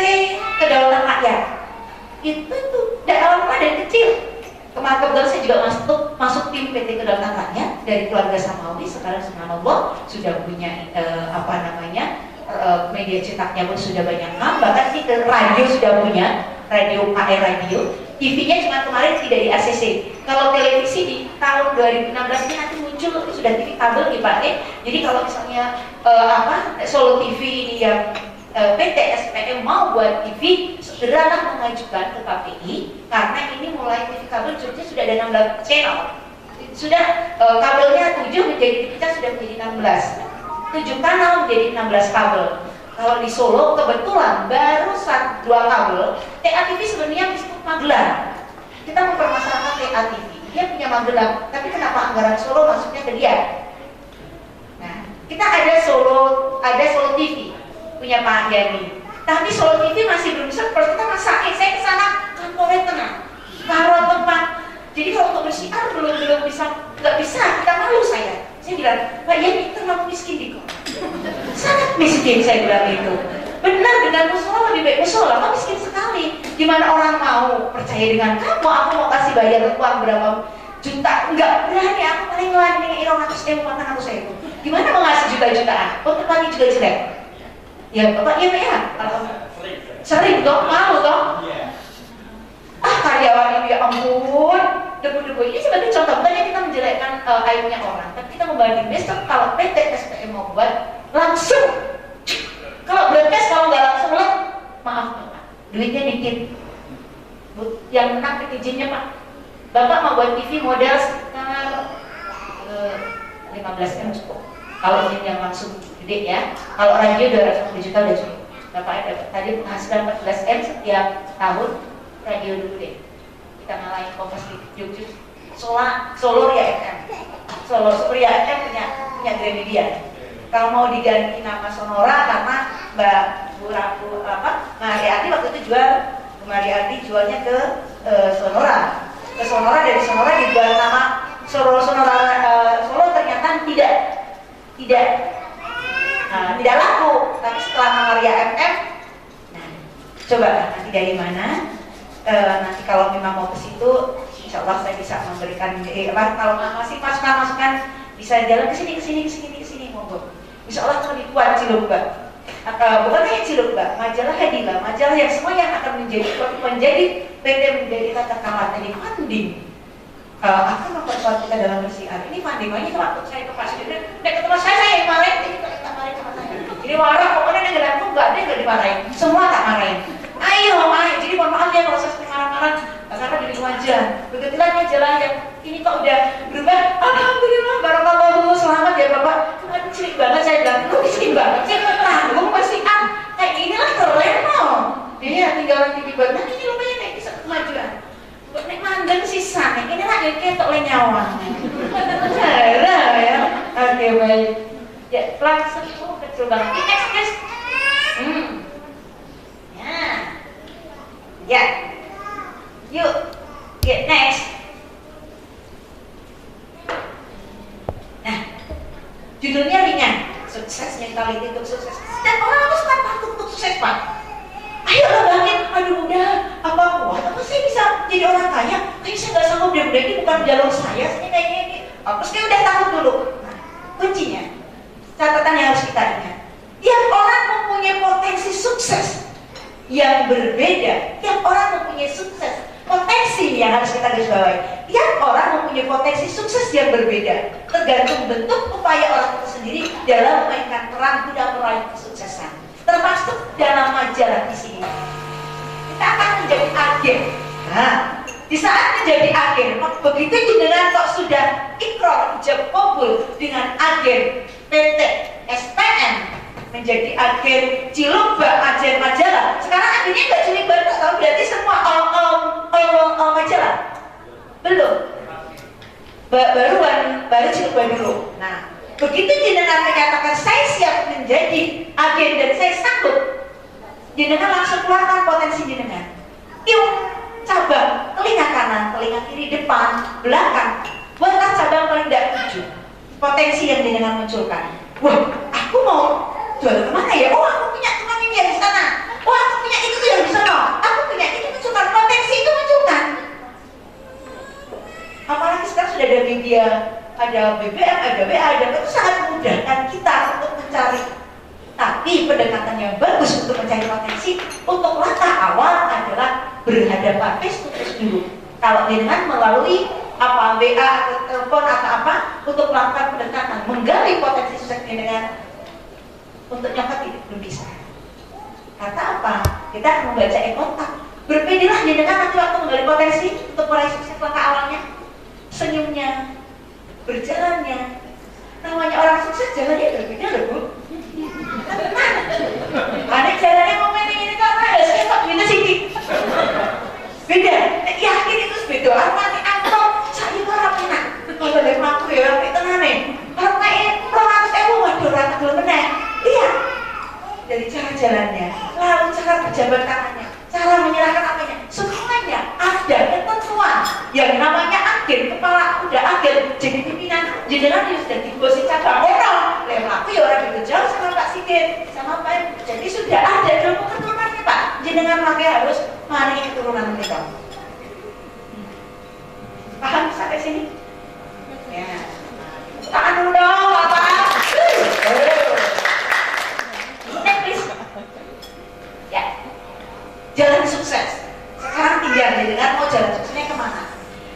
Kedaulatan Rakyat itu tuh dalam dari kecil. Kemarin saya juga masuk tim PT Kedaulatan Rakyat dari keluarga Samawi. Sekarang subhanallah sudah punya media cetaknya pun sudah banyak, bahkan sih radio sudah punya, radio KR radio. TV-nya cuma kemarin tidak di ACC. Kalau televisi di tahun 2016 ini nanti muncul sudah TV kabel dipakai. Jadi kalau misalnya Solo TV ini yang PT SPM mau buat TV, segeralah mengajukan ke KPI karena ini mulai TV kabel Jogja sudah ada 16 channel. Sudah kabelnya 7 menjadi dipecah sudah menjadi 16. 7 kanal menjadi 16 kabel. Kalau di Solo kebetulan baru 2 kabel. TA TV sebenarnya bisa Magelang. Kita mempermasalahkan TA TV. Dia punya Magelang, tapi kenapa anggaran Solo masuknya ke dia? Nah, kita ada Solo TV punya Pak Yani. Tapi Solo TV masih belum bisa. Kalau kita masakin, saya ke sana kantornya tenang. Taruh tempat. Jadi kalau untuk bersiar belum bisa, nggak bisa. Kita malu saya. Saya bilang, Pak Yani terlalu miskin di kota. Sangat miskin saya bilang itu. Benar, dengan musola lebih baik musola, kok miskin sekali. Gimana orang mau percaya dengan kamu? Aku mau kasih bayar uang berapa juta? Enggak berani, aku paling ngelani dengan 100.000, 400.000. Gimana mau ngasih juta-jutaan? Untuk pagi juga jelek. Ya Bapak, iya Pak ya. Sering toh, malu toh. Karyawan ini ya ampun, debu-debu. Ini sebagai contoh, bukannya kita menjelekkan aibnya orang, tapi kita membanding besok kalau PT SPM mau buat langsung. Kalau broadcast kalau nggak langsung maaf Pak, duitnya dikit. Yang menang izinnya Pak. Bapak mau buat TV modal sekitar 15 M cukup. Kalau ingin yang langsung gede ya. Kalau radio 250 juta udah cukup. Bapak dapat tadi penghasilan 14 M setiap tahun. Radio dulu deh. Kita ngalahin Kompas di Jogja. Solo Ria FM. Solo Ria FM punya Gramedia. Kalau mau diganti nama Sonora karena Mbak Mariati waktu itu jualnya ke Sonora. Ke Sonora, dari Sonora dijual nama Solo ternyata tidak laku. Tapi setelah nama Ria FM, nah coba nanti dari mana? Nanti kalau memang mau ke situ, insya Allah saya bisa memberikan kalau masih masukan bisa jalan ke sini monggo. Insya Allah lebih kuat Cilukba. Bukan hanya Cilukba, majalah Hadila, majalah yang semua yang akan menjadi PT menjadi katakanlah jadi funding. Akan memperkuat kita dalam bersiar. Ini funding lagi waktu saya ke Pak Sudirman, ketemu saya yang marahin, ini tak marahin sama saya. Jadi marah, pokoknya negara aku nggak dimarahin, semua tak marahin. Ayo, jadi mohon maaf ya kalau saya sering marah-marah karena di wajah. Kebetulan majalah yang ini kok udah berubah. Alhamdulillah, barakallahu, selamat ya Bapak. Kan cilik banget saya bilang, lu miskin banget sih, tanggung pasti kayak inilah keren loh. Iya, tinggalan TV baru. Nah ini lumayan kayak bisa kemajuan. Buat naik mandang sisa, ini lah kayak ketok lenyawa. Nah, ya. Oke baik. Ya, langsung kecil banget. Next. Ya, yuk, next. Nah, judulnya ringan, sukses mentality untuk sukses. Dan orang harus takut untuk sukses Pak. Ayo bangkit, aduh udah, apa kuat? Apa saya bisa jadi orang kaya? Kayaknya saya nggak sanggup deh, ini bukan jalur saya kayaknya ini. Terus kayak udah takut dulu. Nah, kuncinya, catatan yang harus kita ingat. Tiap orang mempunyai potensi sukses yang berbeda. Tiap orang mempunyai sukses potensi yang harus kita garis bawahi. Tiap orang mempunyai potensi sukses yang berbeda, tergantung bentuk upaya orang itu sendiri dalam memainkan peran guna meraih kesuksesan. Termasuk dalam majalah di sini. Kita akan menjadi agen. Nah, di saat menjadi agen, begitu jenengan kok sudah ikrar ijab kabul dengan agen PT SPM, menjadi agen Cilukba, agen majalah. Sekarang agennya nggak Cilukba, nggak tahu berarti semua all majalah. Belum. Baru Cilukba dulu. Nah, Begitu jenengan menyatakan saya siap menjadi agen dan saya sanggup, jenengan langsung keluarkan potensi jenengan. Yuk, cabang telinga kanan, telinga kiri, depan, belakang, buatlah cabang paling tidak 7 potensi yang jenengan munculkan. Wah, aku mau jual kemana ya? Oh, aku punya teman ini yang di sana. Oh, aku punya itu tuh yang di sana. Aku punya itu, munculkan potensi itu, munculkan. Apalagi sekarang sudah ada media, ada BBM, ada WA, ada itu sangat memudahkan kita untuk mencari. Tapi pendekatan yang bagus untuk mencari potensi untuk langkah awal adalah berhadapan face to face dulu. Kalau dengan melalui apa WA atau telepon atau apa untuk melakukan pendekatan, menggali potensi sukses dengan untuk nyokot itu belum bisa. Kata apa? Kita akan membaca e-kontak. Berbedilah dengan nanti waktu menggali potensi untuk meraih sukses langkah awalnya. Senyumnya, berjalannya. Namanya orang sukses jalannya berbeda loh Bu. Ada jalannya komen ini kok ada saya kok gitu sih. Beda. Yakin itu beda. Armani aku saya ora penak. Kalau dari aku ya itu nane. Armani 200.000 waduh ora gelem meneh. Iya. Dari cara jalannya, lalu cara berjabat tangannya, cara menyerahkan apanya, semuanya ada ketentuan. Yang namanya agen, kepala udah agen, jadi pimpinan, jenengan dia sudah dibosi cabang orang. Lewat aku ya orang itu jauh sama Pak Sigit, sama Pak. Jadi sudah ada dalam keturunannya Pak. Jenengan makanya harus mari keturunan mereka. Paham sampai sini? Ya. Tangan dulu dong, Bapak. Ya, jalan sukses. Sekarang tinggal dengan mau jalan suksesnya kemana?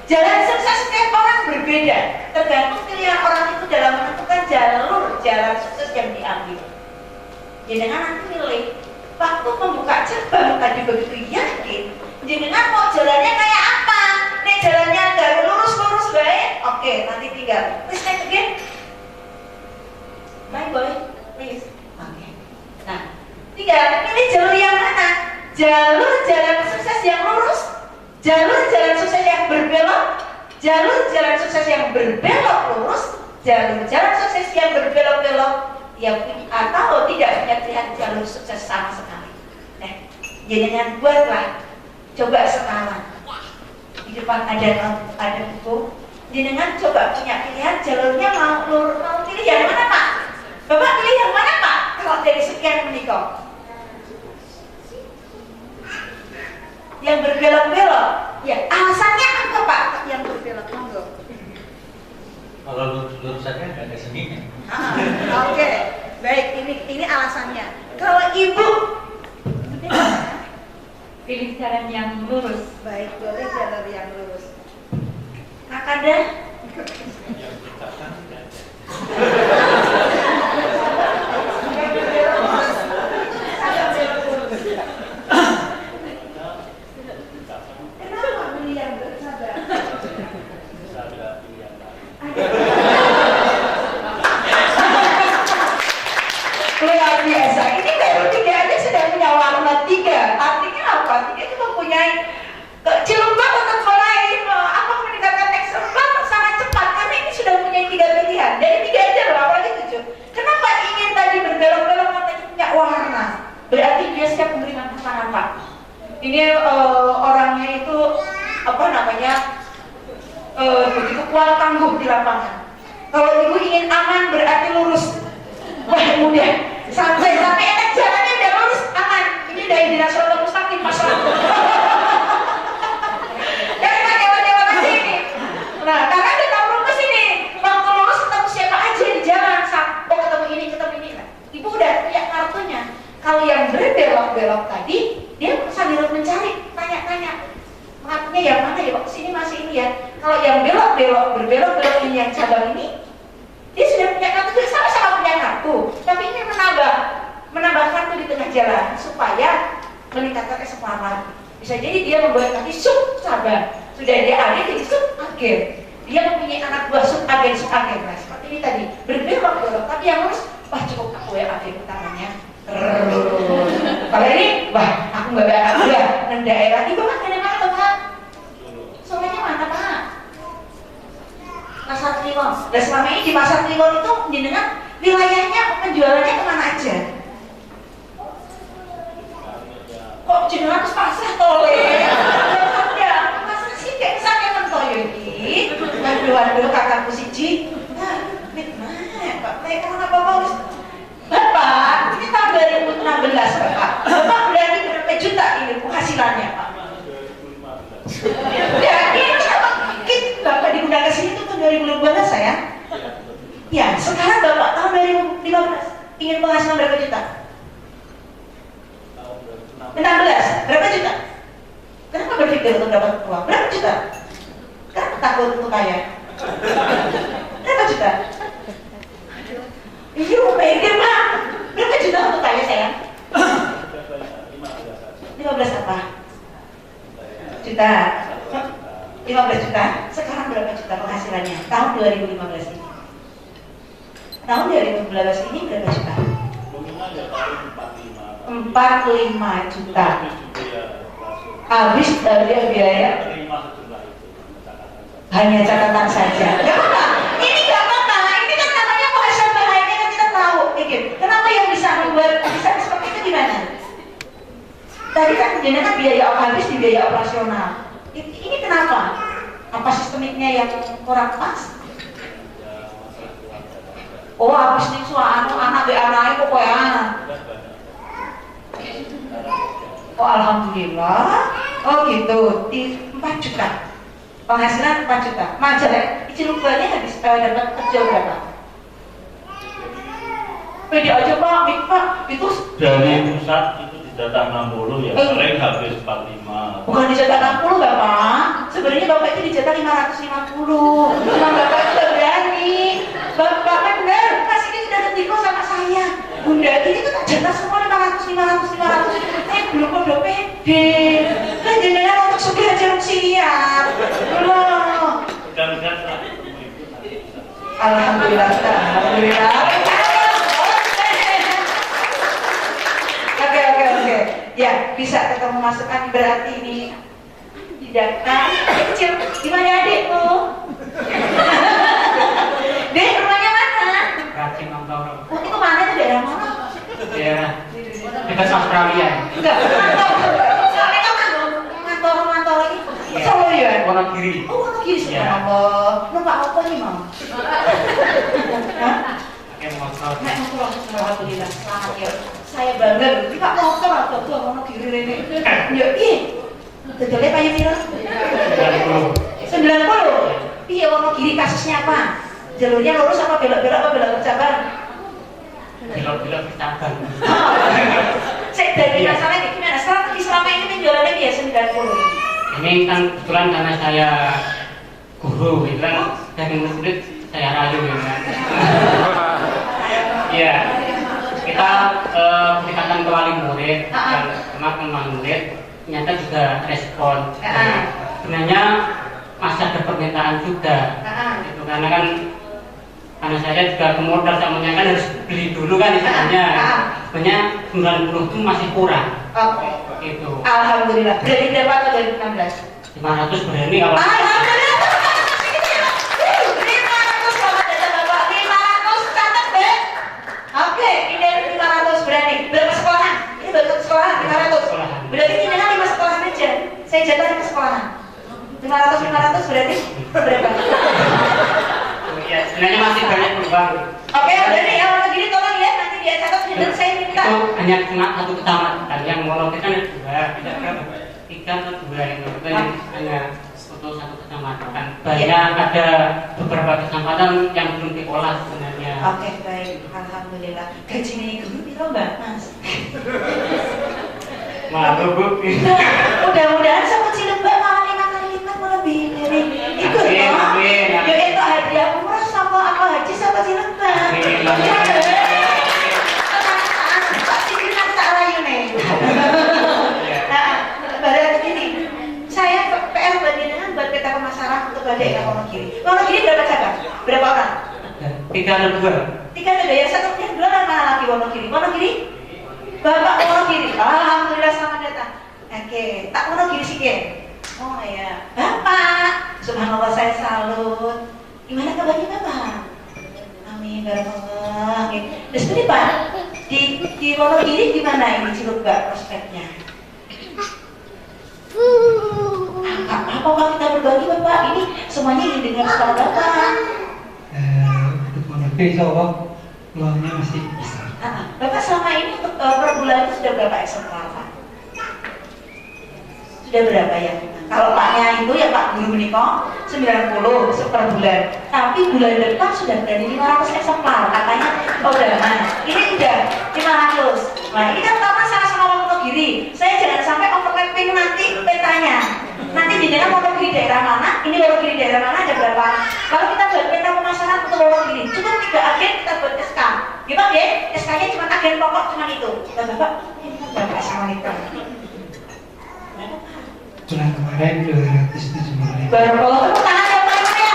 Jalan sukses setiap orang berbeda. Tergantung pilihan orang itu dalam menentukan jalur jalan sukses yang diambil. Jenengan nanti milih. Waktu membuka cabang tadi begitu yakin. Jenengan mau jalannya kayak apa? Nih jalannya dari lurus baik. Oke, nanti tinggal. Please next again. My boy, please. Oke. Nah, tinggal pilih jalur yang mana? Jalur jalan sukses yang lurus, jalur jalan sukses yang berbelok, jalur jalan sukses yang berbelok lurus, jalur jalan sukses yang berbelok-belok, yang atau tidak punya pilihan jalur sukses sama sekali. Jangan buatlah, coba sekarang di depan ada buku. Jenengan coba punya pilihan jalurnya mau pilih yang mana Pak? Bapak pilih yang mana Pak? Kalau dari sekian menikah yang berbelok-belok, ya alasannya apa Pak? Yang berbelok monggo. Kalau lurusannya nggak ada seninya. Oke, baik ini alasannya. Kalau Ibu pilih jalan yang lurus. baik boleh jalur yang lurus. Kakanda luar biasa. Ini baru 3 aja sudah punya warna 3. Artinya apa? 3 itu mempunyai cilumba untuk mulai meningkatkan eksternal sangat cepat karena ini sudah punya 3 pilihan. Dari 3 aja loh, apalagi 7. Kenapa ingin tadi berbelok-belok katanya punya warna? Berarti dia siap menerima tantangan Pak. Ini orangnya itu begitu kuat tangguh di lapangan. Kalau Ibu ingin aman berarti lurus. Wah mudah, santai tapi enak jalannya udah lurus aman. Ini dari dinas Suratul Mustaqim masalah. Jangan pakai lewat aja ini. Nah karena udah tahu rumus ini, waktu lurus ketemu siapa aja di jalan. Oh ketemu ini. Nah, Ibu udah punya kartunya. Kalau yang berbelok-belok tadi, dia sambil mencari, tanya-tanya. Maksudnya yang mana ya Pak? Sini masih ini ya. Kalau yang berbelok-belok ini yang cabang ini, dia sudah punya kartu, sama-sama punya kartu. Tapi ini menambah kartu di tengah jalan supaya meningkatkan kesepahaman. Bisa jadi dia membuat nanti sub cabang. Sudah dia ada jadi sub agen. Dia mempunyai anak buah sub agen. Nah, seperti ini tadi berbelok-belok. Tapi yang harus wah cukup aku ya agen utamanya. Kalau ini wah aku nggak ada ya. Dan daerah itu kan ada mana Pak? Soalnya mana Pak? Pasar Kliwon. Dan selama ini di Pasar Kliwon itu jenengan wilayahnya penjualannya kemana aja? Kok jenengan ke pasar tole? Ya, masa sih kayak sakit mentoyo iki. Waduh, kakakku siji. Pak, kenapa Pak? Bapak, ini tahun 2016 Bapak. Bapak berarti berapa juta ini penghasilannya Pak? Ya, ini mungkin Bapak diundang ke sini itu tahun 2015 saya. Ya, sekarang Bapak tahun 2015 ingin penghasilan berapa juta? 16, berapa juta? Kenapa berpikir untuk dapat uang? Berapa juta? Kenapa takut untuk kaya? Berapa juta? Iya, mikir Pak. Berapa juta untuk kaya sayang? 15 apa? Juta. 15 juta. Sekarang berapa juta penghasilannya? Tahun 2015 ini. Tahun 2015 ini berapa juta? 45 juta. Habis dari biaya. Hanya catatan saja. Gak apa-apa. Ini gak apa-apa. Ini kan namanya muhasabah. Ini kan kita tahu. Kenapa yang bisa membuat bisa seperti itu gimana? Tadi kan jenengan biaya habis di biaya operasional. Ini kenapa? Apa sistemiknya yang kurang pas? Oh, habis nih suatu anak be anaknya pokoknya. Oh, alhamdulillah. Oh gitu. 4 juta. Penghasilan 4 juta. Majalah Cilubanya habis dapat kerja berapa? Beda aja Pak, itu dari pusat itu dijatah 60 ya, sering habis 45. Bukan dijatah 60 Bapak. Sebenarnya Bapak itu dijatah 550. Cuma Bapak itu udah berani. Bapak benar, kasih ini sudah ketiko sama saya. Bunda ini tuh tak jatah semua 500. Saya belum kode pede. Kan jenengan untuk sudah jam siap. Loh. Alhamdulillah. Oke. Ya, bisa ketemu masukan berarti ini didaftar. Kecil, gimana adikmu? Dek, rumahnya mana? Racing Mantoro. Oh, itu mana itu daerah mana? Daerah dekat Australia. Enggak, soalnya kan Mantoro ini Solo ya? Wonogiri. Oh, Wonogiri, subhanallah. Numpak apa nih, Mam? Hah? Pakai motor. Naik motor, alhamdulillah, selamat ya. Saya bangga, Pak motor atau tuh Wonogiri ini. Ya, Dodolnya payu piro? 90. Iya, Wonogiri kasusnya apa? Jalurnya lurus apa belok-belok apa belok ke cabang? Belok-belok ke cabang. Saya dari masalahnya gimana? Strategi selama ini penjualannya biasa 90. Ini kan kebetulan karena saya guru, gitu kan dari murid saya rayu gitu kan. Iya, kita pendekatan ke wali murid dan teman-teman murid ternyata juga respon. Sebenarnya masih ada permintaan juga, itu karena saya juga kemodal samanya kan harus beli dulu kan istilahnya. Sebenarnya 90 itu masih kurang. Oke. Gitu. Alhamdulillah. Berarti berapa tahun 2016? 500 berani kalau. Alhamdulillah. 500 selamat datang Bapak. 500 catat deh. Oke, ini 500 berani. Berapa sekolahan? Ini berapa sekolahan? 500. Berarti ini kan 5 sekolahan aja. Saya jatah 5 sekolahan. 500 berarti berapa? Ya, sebenarnya masih banyak peluang. Oke, berarti ya orang gini tolong ya nanti dia catat dan saya minta. Itu hanya cuma satu kecamatan yang monolog kan ada 2, tidak berapa? 3 atau 2 itu yang hanya untuk satu kecamatan. Banyak ada beberapa kecamatan yang belum diolah sebenarnya. Oke, baik. Alhamdulillah. Gaji ini guru piro Mbak, Mas? Malu Bu. Mudah-mudahan sama Cilembak malah 5 kali lipat lebih dari ikut ya. Ya itu hadiah umroh sama apa haji sama Cilembak. Pasti kita tak rayu nih. Berarti ini saya PR buat jenengan buat peta pemasaran untuk badai yang Wonogiri. Wonogiri berapa cabang? Berapa orang? 3 atau 2. 3 ada ya, satu yang 2 orang mana lagi Wonogiri? Wonogiri? Bapak Wonogiri. Alhamdulillah selamat datang. Oke, tak Wonogiri sih ke. Oh ya, Bapak. Subhanallah saya salut. Gimana kabarnya Bapak? Amin, barakallah. Terus ini Pak, di Wonogiri gimana ini Cilubak prospeknya? Apa kita berbagi Bapak? Ini semuanya ingin dengar suara Bapak. Untuk Wonogiri insya Allah peluangnya masih besar. Bapak selama ini untuk per bulan itu sudah berapa eksemplar Pak? Sudah berapa ya? Kalau Paknya itu ya Pak Guru Meniko 90 per bulan. Tapi bulan depan sudah berani 500 eksemplar katanya. Oh udah mana? Ini udah 500. Nah ini kan karena sama-sama Wonogiri. Saya jangan sampai overlapping nanti petanya. Nanti jadinya Wonogiri daerah mana? Ini Wonogiri daerah mana ada berapa? Kalau kita buat peta pemasaran untuk Wonogiri, cukup 3 agen kita buat SK. Gimana ya? SK-nya cuma agen pokok cuma itu. Bapak, ini kan Bapak sama kita. Bulan kemarin 275. Barakallah, tepuk tangan yang paling ya.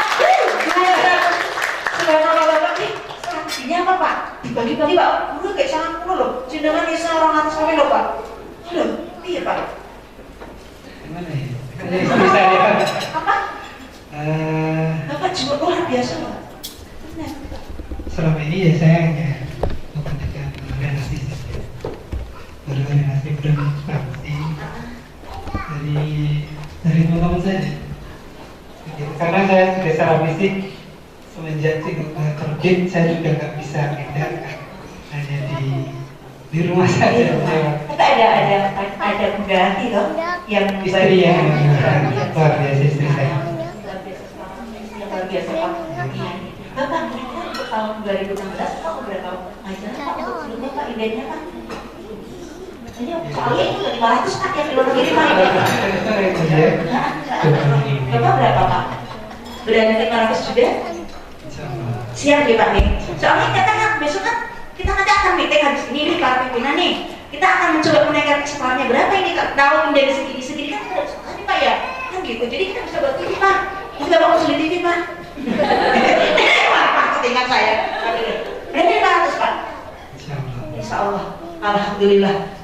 Subhanallah Bapak nih, strateginya apa Pak? Dibagi-bagi Pak, udah kayak sangat puluh loh. Jenengan bisa orang atas sampai loh Pak. Aduh, iya Pak. Gimana ya? Istri saya. Apa? Bapak juga luar biasa loh. Benar. Selama ini ya saya hanya menggunakan relasi saja. Relasi belum ekspansi. Dari teman-teman saja. Karena saya sudah secara fisik semenjak terbit saya juga nggak bisa pindah, hanya di rumah saja. Kita ada Bunda Hati loh yang istri yang luar biasa istri saya. Luar biasa Pak. Bapak kita untuk tahun 2016 Pak berapa ajaran Pak untuk film Bapak idenya Pak? Ini soalnya itu 500 Pak yang di luar negeri Pak. Bapak berapa Pak? Berani 500 juga? Siap ya Pak nih. Soalnya kita kan besok kan kita nanti akan meeting habis ini para pimpinan nih. Kita akan mencoba menaikkan eksemplarnya berapa ini kalau dari segini kan tidak susah nih Pak ya. Kan gitu. Jadi kita bisa buat TV Pak. Kita mau sulit TV Pak. Pak ketinggalan saya. Berani 500 Pak. Insya Allah. Alhamdulillah.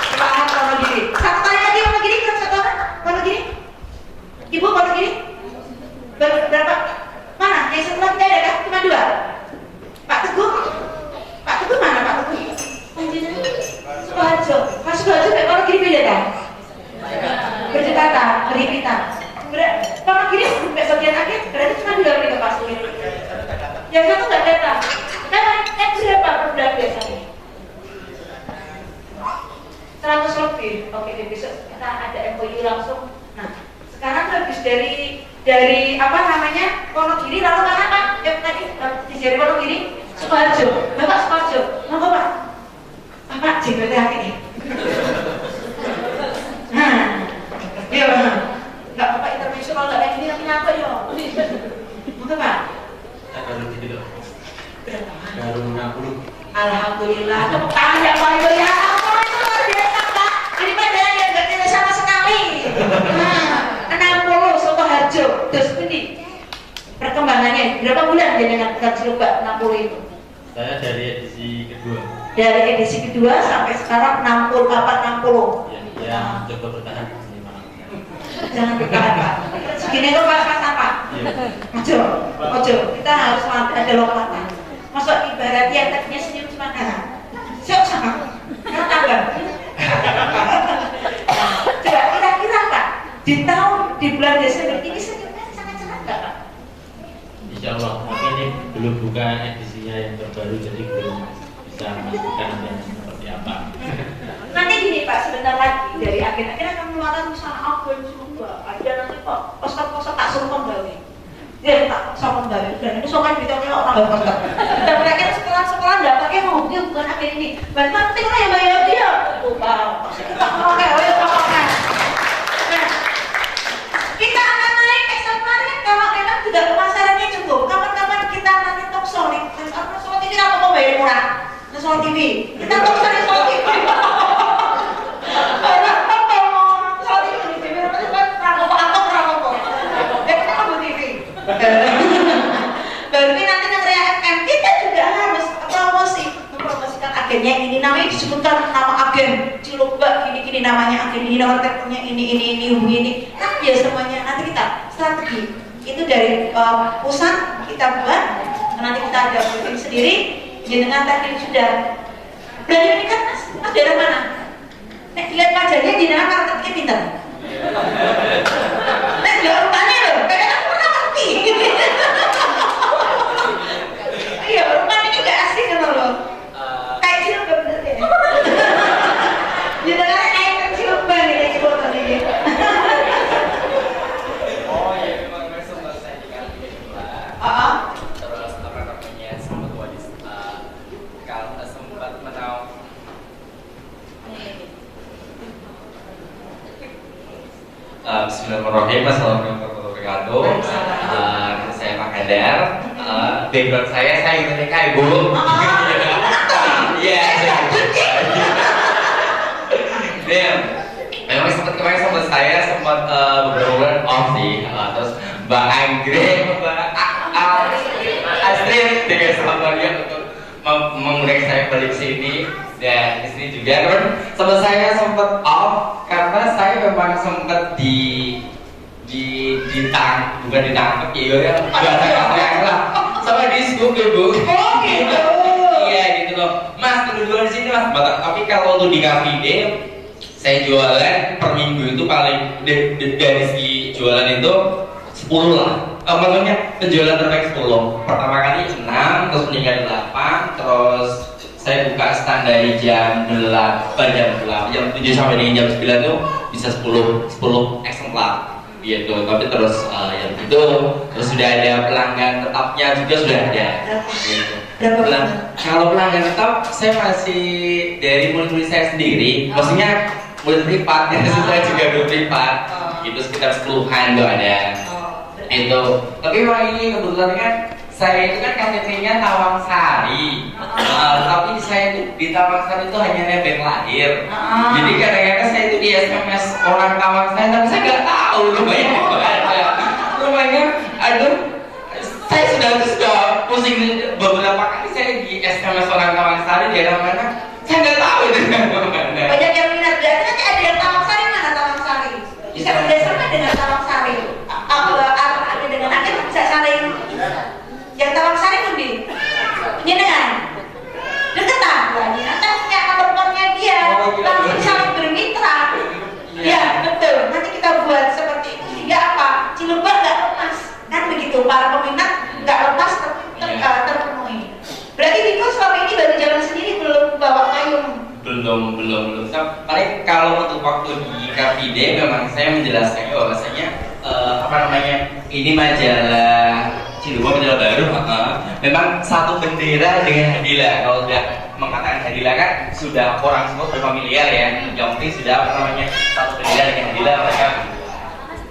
Semangat Wonogiri. Satu kali lagi Wonogiri, kan satu orang Wonogiri. Ibu Wonogiri. Berapa? Mana? Yang sebelah tidak ada kan? Cuma 2. Pak Teguh. Pak Teguh mana Pak Teguh? Sukoharjo. Mas Sukoharjo kayak Wonogiri beda kan? Berdekatan, berhimpitan. Wonogiri besok bagian akhir berarti cuma 2 menit Pak Sukoharjo. Yang satu nggak datang. Berapa per bulan biasanya? 100 lebih. Oke, besok kita ada MOU langsung. Nah, sekarang habis dari apa namanya Wonogiri, lalu mana Pak? Yang tadi dari Wonogiri, Sukoharjo. Bapak Sukoharjo, monggo Pak. Bapak JPT ini. Nah, iya Pak. Nggak Bapak intervensi kalau nggak kayak gini nanti apa ya? Monggo Pak. Baru 60. Alhamdulillah, tepuk tangan yang paling meriah. Apa itu luar biasa Pak? Ini padahal yang nggak tidak sama sekali. Nah, 60 Sukoharjo. Terus ini perkembangannya berapa bulan dia dengan Cilubak 60 itu? Saya dari edisi kedua. Dari edisi kedua sampai sekarang 60 kapan 60? Ya, coba bertahan 5. Jangan bertahan Pak. Segini kok pas-pasan Pak. Ojo. Kita harus ada lompatan. Masuk ibarat yang tadinya senyum cuma siap sama karena tambah. Coba kira-kira Pak di bulan Desember ini senyumnya sangat cerah nggak Pak? Insya Allah, tapi ini belum buka edisinya yang terbaru, jadi belum bisa memastikan seperti apa. Nanti gini Pak, sebentar lagi dari akhir-akhir akan mengeluarkan misalnya album juga. Ada nanti Pak poster-poster tak suruh kembali. Dia tak sama kembali. Dan itu soalnya ditanya orang poster. Dan mereka sekolah nggak pakai mau dia bukan akhir ini. Bantuan penting lah yang bayar dia. Tuh Pak, pasti kita pakai, pakai. Nah, kita akan naik eksemplarnya kalau memang tidak pemasarannya cukup. Kapan-kapan kita nanti talk show nih. Karena Solo TV apa mau bayar murah? Solo TV. Kita talk show di Solo TV. Berarti nanti negeri FM kita juga harus mempromosikan agennya ini, namanya disebutkan nama agen Cilubak gini ini namanya agen, ini nomor teleponnya ini, hubungi ini. Kan ya semuanya nanti kita strategi itu dari pusat kita buat, nanti kita ada briefing sendiri. Jenengan tadi sudah berani kan mas daerah mana? Nek dilihat wajahnya jenengan marketingnya pinter. Nek dilihat rumahnya loh, kayaknya aku pernah ngerti. Iya, rumahnya juga asik kan loh. Kayak Cirebon bener ya. Jenengan kayak Cirebon nih kayak foto nih. Oh ya, memang sempat saya dikasih lah. Terus apa namanya sempat wadis kalau sempat menau. Bismillahirrahmanirrahim. Assalamualaikum warahmatullahi wabarakatuh. Saya Pak Hadar. Background saya ingin menikah ibu. Iya. Memang kemarin saya sempat beberapa bulan off sih. Terus Mbak Anggrek, Mbak Astrid dengan sahabatnya untuk mengundang saya balik sini dan istri juga. Terus saya sempat off karena saya memang sempat bukan ditangkap ya bahasa kasar lah sama di scoop ibu. Oh gitu. Iya gitu loh. Mas jualan di sini mas. Tapi kalau untuk di Cafe Day saya jualan per minggu itu paling dari segi jualan itu 10 lah. Maksudnya penjualan terbaik 10. Pertama kali 6, terus meninggal 8, terus saya buka stand dari jam 8, jam 7 sampai dengan jam 9 tuh bisa 10 eksemplar gitu. Tapi terus yang itu terus sudah ada pelanggan tetapnya juga sudah ada gitu. Kalau pelanggan tetap saya masih dari murid-murid saya sendiri, maksudnya murid privat ya, saya juga murid privat itu sekitar 10-an tuh ada itu. Tapi memang ini kebetulan kan saya itu kan KTP-nya Tawangsari, tapi saya itu di Tawangsari itu hanya nebeng lahir. Jadi kadang-kadang saya itu di SMS orang Tawangsari, tapi saya nggak tahu rumahnya di mana. Rumahnya, aduh, saya sudah pusing beberapa kali saya di SMS orang Tawangsari di daerah mana, saya nggak tahu itu mana. Banyak yang minat, berarti nanti ada yang Tawangsari, mana Tawangsari? Bisa kerjasama dengan Tawangsari. Ada dengan akhir bisa saling. Yang Tawangsari nanti penyenangan deketan lagi nanti punya nomornya dia langsung saling bermitra. Ya betul, nanti kita buat seperti itu sehingga apa, Cilebak nggak lepas kan begitu, para peminat nggak lepas terpenuhi. Berarti Diko selama ini baru jalan sendiri, belum bawa payung? Belum. Paling kalau untuk waktu di Cafe Day memang saya menjelaskan bahwasanya ini majalah Cirebon, majalah baru, memang satu bendera dengan Hadila. Kalau sudah mengatakan Hadila kan sudah orang semua berfamiliar ya. Yang penting sudah satu bendera dengan Hadila mereka.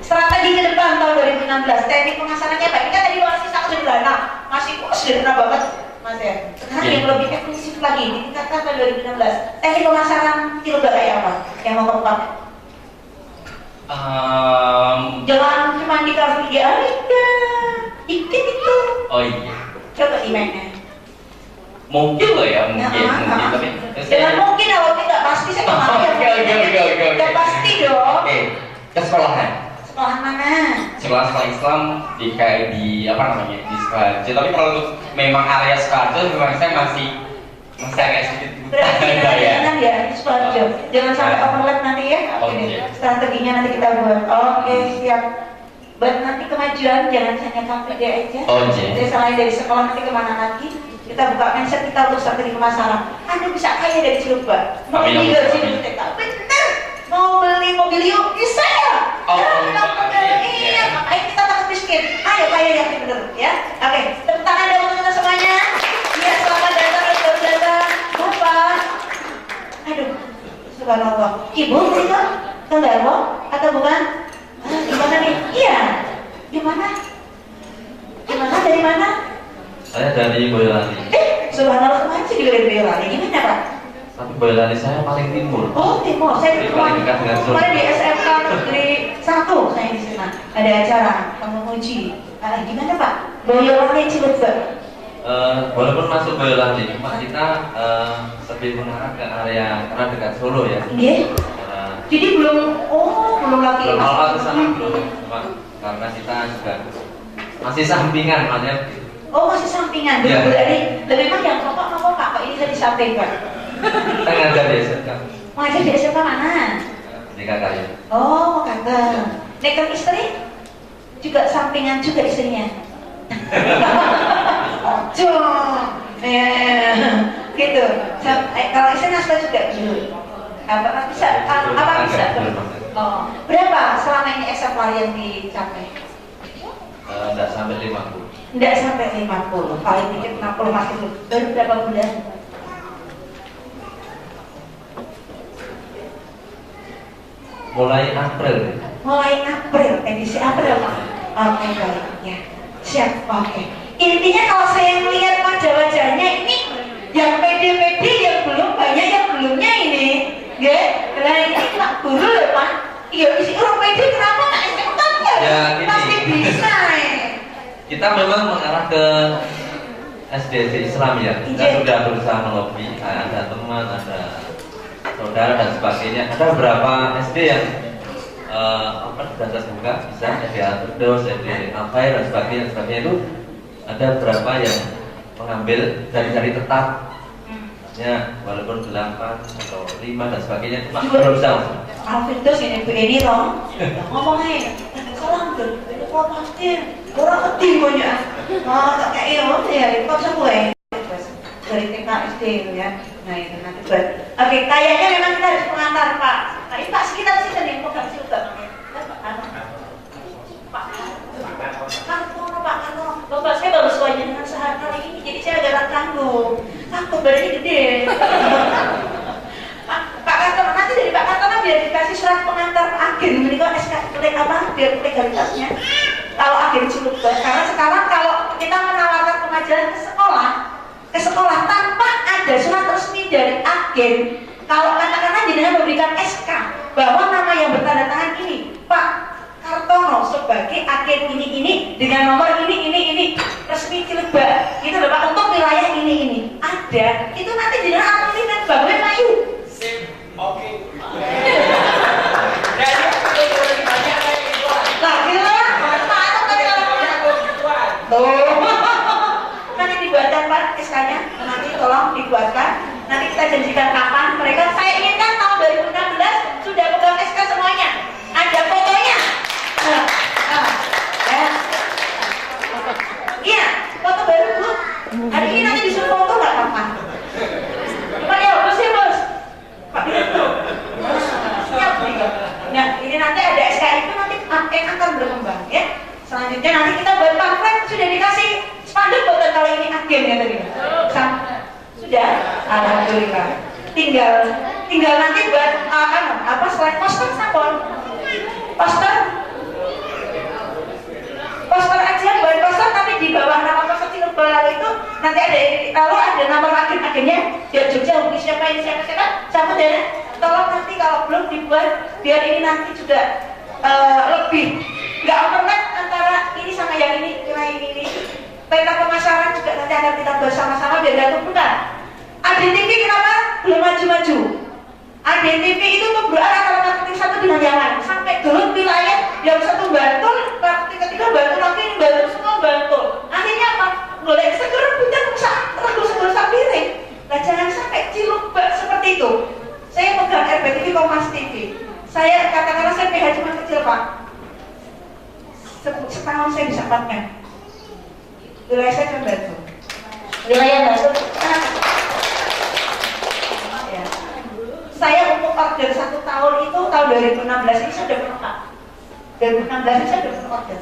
Strategi ke depan tahun 2016, teknik pemasarannya apa? Ini kan tadi masih sangat sederhana, masih sederhana banget Mas ya. Sekarang yang lebih eksklusif lagi, ditingkatkan tahun 2016. Teknik pemasaran Cilebak kayak apa? Yang mau keempat? Jangan cuma di Cafe Day aja, ikut itu. Oh iya. Coba emailnya. Mungkin loh ya, mungkin. Tapi jangan mungkin, kalau tidak pasti saya kemarin. Oke. Tidak pasti dong. Oke, ke sekolahan. Sekolah mana? Sekolah Islam di di Sukarjo. Tapi kalau untuk memang area Sukarjo memang saya masih agak sedikit berarti jangan ya di Sukarjo. Jangan sampai overlap nanti ya. Oke. Strateginya nanti kita buat. Oke, siap. Buat nanti kemajuan jangan hanya Cafe Day aja. Jadi selain dari sekolah nanti kemana lagi? Kita buka mindset kita untuk strategi pemasaran. Anda bisa kaya dari Cilebak. Mau beli TK, bener. Mau beli mobil yuk bisa ya. Iya, makanya kita takut miskin. Ayo kaya yang bener ya. Oke, tepuk tangan dulu untuk semuanya. Iya, selamat datang. Bapak. Aduh, subhanallah. Ibu itu Tenggarwo atau bukan? Gimana nih? Iya. Gimana? Dari mana? Saya dari Boyolali. Subhanallah, kemarin sih juga dari Boyolali. Gimana Pak? Tapi Boyolali saya paling timur. Oh timur, saya paling dekat dengan kemarin di SMK Negeri 1 saya di sana. Ada acara menguji. Gimana Pak? Boyolali Cilebak. Walaupun masuk Boyolali, cuma kita lebih mengarah ke area karena dekat Solo ya. Iya. Jadi belum lagi. Belum awal ke sana belum, karena kita juga masih sampingan makanya. Oh masih sampingan, Ya. Berarti memang yang pokok kok ini saya disampaikan. Kita ngajar di SMK. Ngajar di SMK mana? Di Kakak. Oh kakak. Nekan istri juga sampingan juga istrinya. Ojo, gitu. Kalau istri nasta juga dulu. Apa bisa? Apa bisa? Oh, berapa selama ini eksemplar yang dicapai? Tidak sampai 50. Tidak sampai 50, paling dikit 60 masih belum. Baru berapa bulan? Mulai April. Mulai April, edisi April Pak. Oke baik ya. Siap, oke. Intinya kalau saya melihat wajah-wajahnya ini yang pede-pede, yang belum banyak, yang belumnya ini, ya. Nah ini Pak Guru loh Pak. Iya, isi orang pede kenapa nggak SMK ya? Pasti bisa. Kita memang mengarah ke SD Islam ya. Kita sudah berusaha melobi. Ada teman, ada saudara dan sebagainya. Ada beberapa SD yang sudah terbuka, bisa SD Al-Firdaus, SD Al-Khair dan sebagainya itu ada beberapa yang mengambil dari tetap. Ya, walaupun 8 atau 5 dan sebagainya, cuma belum bisa. Al-Firdaus ini loh, ngomongnya salam tuh, itu kok pasti orang kecil banyak. Tak kayak ya, itu kok semua dari TK SD itu ya. Nah itu nanti buat. Oke, kayaknya memang kita harus pengantar Pak. Nah ini Pak sekitar sini nih, kok gak sih juga Pak Kartono. Bapak saya baru sesuainya dengan sehari kali ini, jadi saya agak tanggung. Takut badannya gede. Pak Kartono, nanti dari Pak Kartono biar dikasih surat pengantar agen, ini kok SK biar legalitasnya. Kalau agen Cilebut, karena sekarang kalau kita menawarkan pengajaran ke sekolah tanpa ada surat resmi dari agen, kalau katakanlah jenengan memberikan SK bahwa nama yang bertanda tangan ini Pak Kartono sebagai agen ini dengan nomor ini resmi Cilebut, gitu loh Pak, untuk wilayah ini ada, itu nanti jenengan akan lihat bangun Mayu. Oke. Nah, gitu lah. Nanti dibuatkan Pak SK-nya, nanti tolong dibuatkan. Nanti kita janjikan kapan mereka. Saya inginkan tahun 2016 sudah pegang SK semuanya. Ada fotonya. Iya, foto baru Bu. Hari ini nanti disuruh foto nggak kapan? Pak ya, bos ya bos. Pak Direktur. Siap nih. Nah, ini nanti ada SK itu nanti akan berkembang ya. Selanjutnya nanti kita buat pamflet, sudah dikasih spanduk buat kali ini agen ya tadi. Sudah, alhamdulillah. Tinggal nanti buat slide poster sampel. Poster aja, buat poster tapi di bawah nama poster Cilebut itu nanti ada nama agen-agennya. Biar Jogja hubungi siapa cabut ya. Tolong nanti kalau belum dibuat biar ini nanti juga lebih nggak overlap antara ini sama yang ini, ini. Peta pemasaran juga nanti akan kita bahas sama-sama biar nggak tumpukan. ADTV kenapa belum maju-maju? ADTV itu untuk berarah kalau marketing satu dengan yang lain sampai dulu wilayah yang satu Bantul, marketing ketiga Bantul, lagi ini Bantul semua Bantul. Akhirnya apa? Golek segera punya regu segera piring. Nah jangan sampai Cilebut seperti itu. Saya pegang RBTV Kompas TV. Saya katakanlah saya PH cuma kecil Pak. Setahun saya bisa 4 M. Wilayah saya cuma Bantul. Wilayah Bantul. Ya. Saya untuk order 1 tahun itu tahun 2016 ini saya sudah penuh Pak. 2016 ini saya sudah penuh order.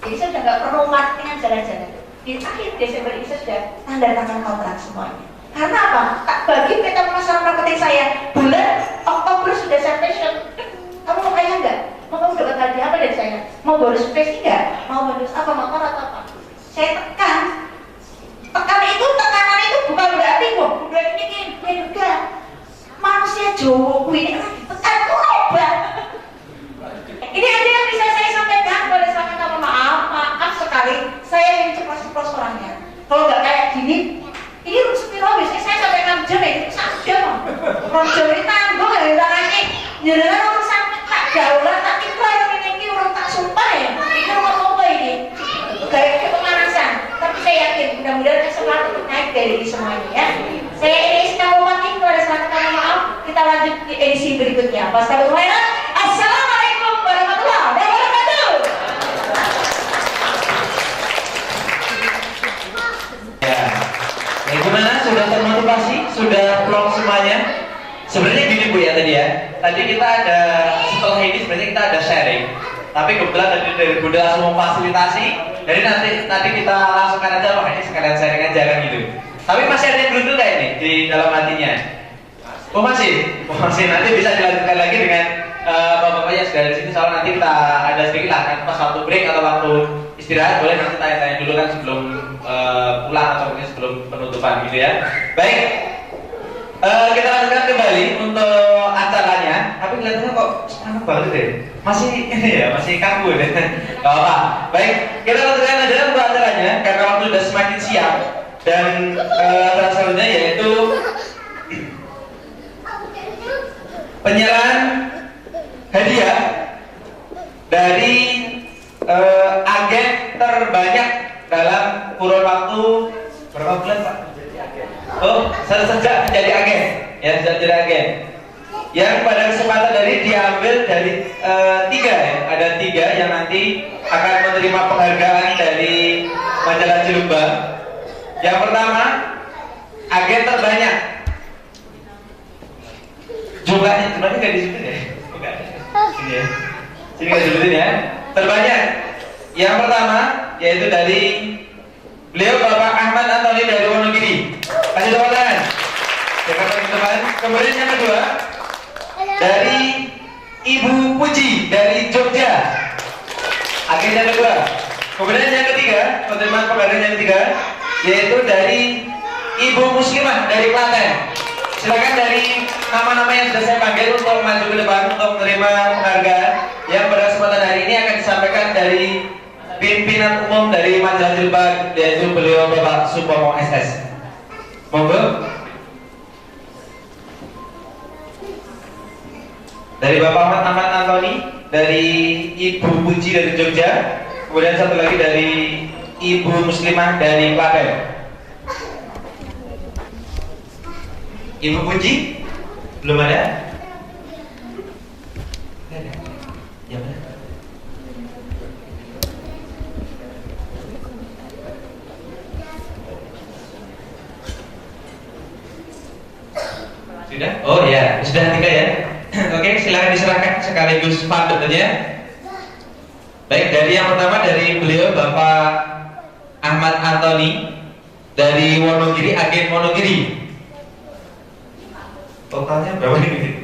Jadi saya sudah nggak perlu marketingan jalan-jalan. Di akhir Desember ini saya sudah tanda tangan kontrak semuanya. Karena apa? Tak bagi peta pemasaran marketing saya bulan Oktober sudah saya fashion. Kamu mau kaya nggak? Mau kamu dapat hadiah apa dari saya? Mau bonus space nggak? Mau bonus apa? Motor atau apa? Saya tekan itu bukan berarti kok udah ini juga manusia Jawa ini kan ditekan obat. Ini aja yang bisa saya sampaikan. Boleh saya minta maaf sekali. Saya ingin ceplos orangnya. Kalau nggak kayak gini, ini sepiro biasanya saya sampai 6 jam ya, 1 jam. 6 jam ini tanggung ya, tangannya. Jangan PDI semuanya ya. Saya edisi Kabupaten, kalau ada salah kata maaf, kita lanjut di edisi berikutnya. Assalamualaikum warahmatullahi wabarakatuh. Ya, gimana? Sudah termotivasi? Sudah plong semuanya? Sebenarnya gini Bu ya tadi ya. Tadi kita ada, setelah ini sebenarnya kita ada sharing. Tapi kebetulan dari Bunda langsung memfasilitasi. Jadi nanti kita langsungkan aja, makanya sekalian sharing aja kan gitu. Tapi masih ada yang belum kayak ini di dalam hatinya. Oh masih? Oh masih, nanti bisa dilanjutkan lagi dengan bapak-bapak yang sudah di sini. Soalnya nanti kita ada sedikit lah, kan pas waktu break atau waktu istirahat boleh nanti tanya-tanya dulu kan sebelum pulang atau mungkin sebelum penutupan gitu ya. Baik, kita lanjutkan kembali untuk acaranya. Tapi kelihatannya kok semangat banget deh. Masih ini ya, masih kaku deh. Gak apa-apa. Baik, kita lanjutkan aja untuk acaranya karena waktu sudah semakin siang. Dan acara selanjutnya yaitu penyerahan hadiah dari agen terbanyak dalam kurun waktu berapa bulan Pak? Oh, sejak menjadi agen, ya sejak menjadi agen. Yang pada kesempatan dari diambil dari 3 ya, ada 3 yang nanti akan menerima penghargaan dari majalah Cilumbang. Yang pertama, agen terbanyak. Jumlahnya nggak disebutin ya? Bukan. Sini ya. Sini nggak disebutin ya. Terbanyak. Yang pertama yaitu dari beliau Bapak Ahmad Antoni dari Wonogiri. Kasih tepuk tangan. Teman-teman. Kemudian yang kedua dari Ibu Puji dari Jogja. Agen yang kedua. Kemudian yang ketiga, penerimaan penghargaan yang ketiga yaitu dari Ibu Muslimah dari Klaten. Silakan dari nama-nama yang sudah saya panggil untuk maju ke depan untuk menerima penghargaan yang pada kesempatan hari ini akan disampaikan dari pimpinan umum dari majalah Cilumbang yaitu beliau Bapak Supomo SS. Monggo. Dari Bapak Ahmad Antoni dari Ibu Puji dari Jogja. Kemudian satu lagi dari Ibu Muslimah dari Klaten. Ibu Puji belum ada? Ya mana? Sudah? Oh ya, sudah 3 ya. Oke, silakan diserahkan sekaligus pamit aja. Baik, dari yang pertama dari beliau Bapak Ahmad Antoni dari Wonogiri, agen Wonogiri. Totalnya berapa ini?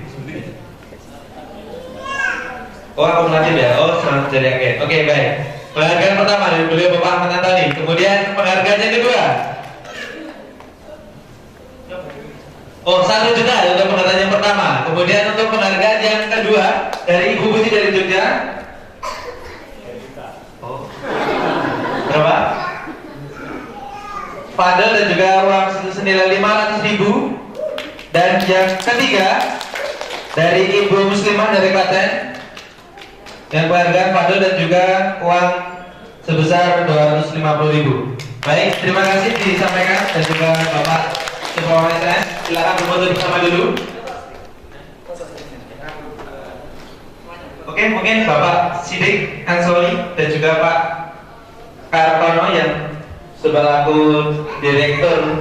Oh, akumulatif ya. Oh, selamat dari agen. Oke, baik. Penghargaan pertama dari beliau Bapak Ahmad Antoni. Kemudian penghargaan yang kedua. Oh, 1 juta untuk penghargaan yang pertama. Kemudian untuk penghargaan yang kedua dari Ibu Puji dari Jogja. Oh. Berapa? Fadel dan juga uang senilai 500.000. Dan yang ketiga dari Ibu Muslimah dari Klaten. Yang penghargaan Fadel dan juga uang sebesar 250.000. Baik, terima kasih disampaikan dan juga Bapak Supomo SS. Silakan berfoto bersama dulu. Oke, mungkin Bapak Sidik Ansori dan juga Pak Kartono yang selaku direktur.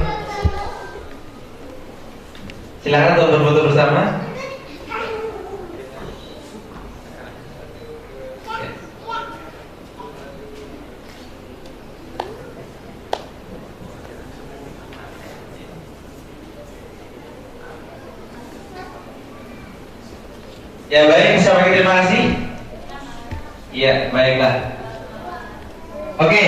Silakan untuk berfoto bersama. Ya baik, sampai terima kasih. Iya, baiklah. Oke,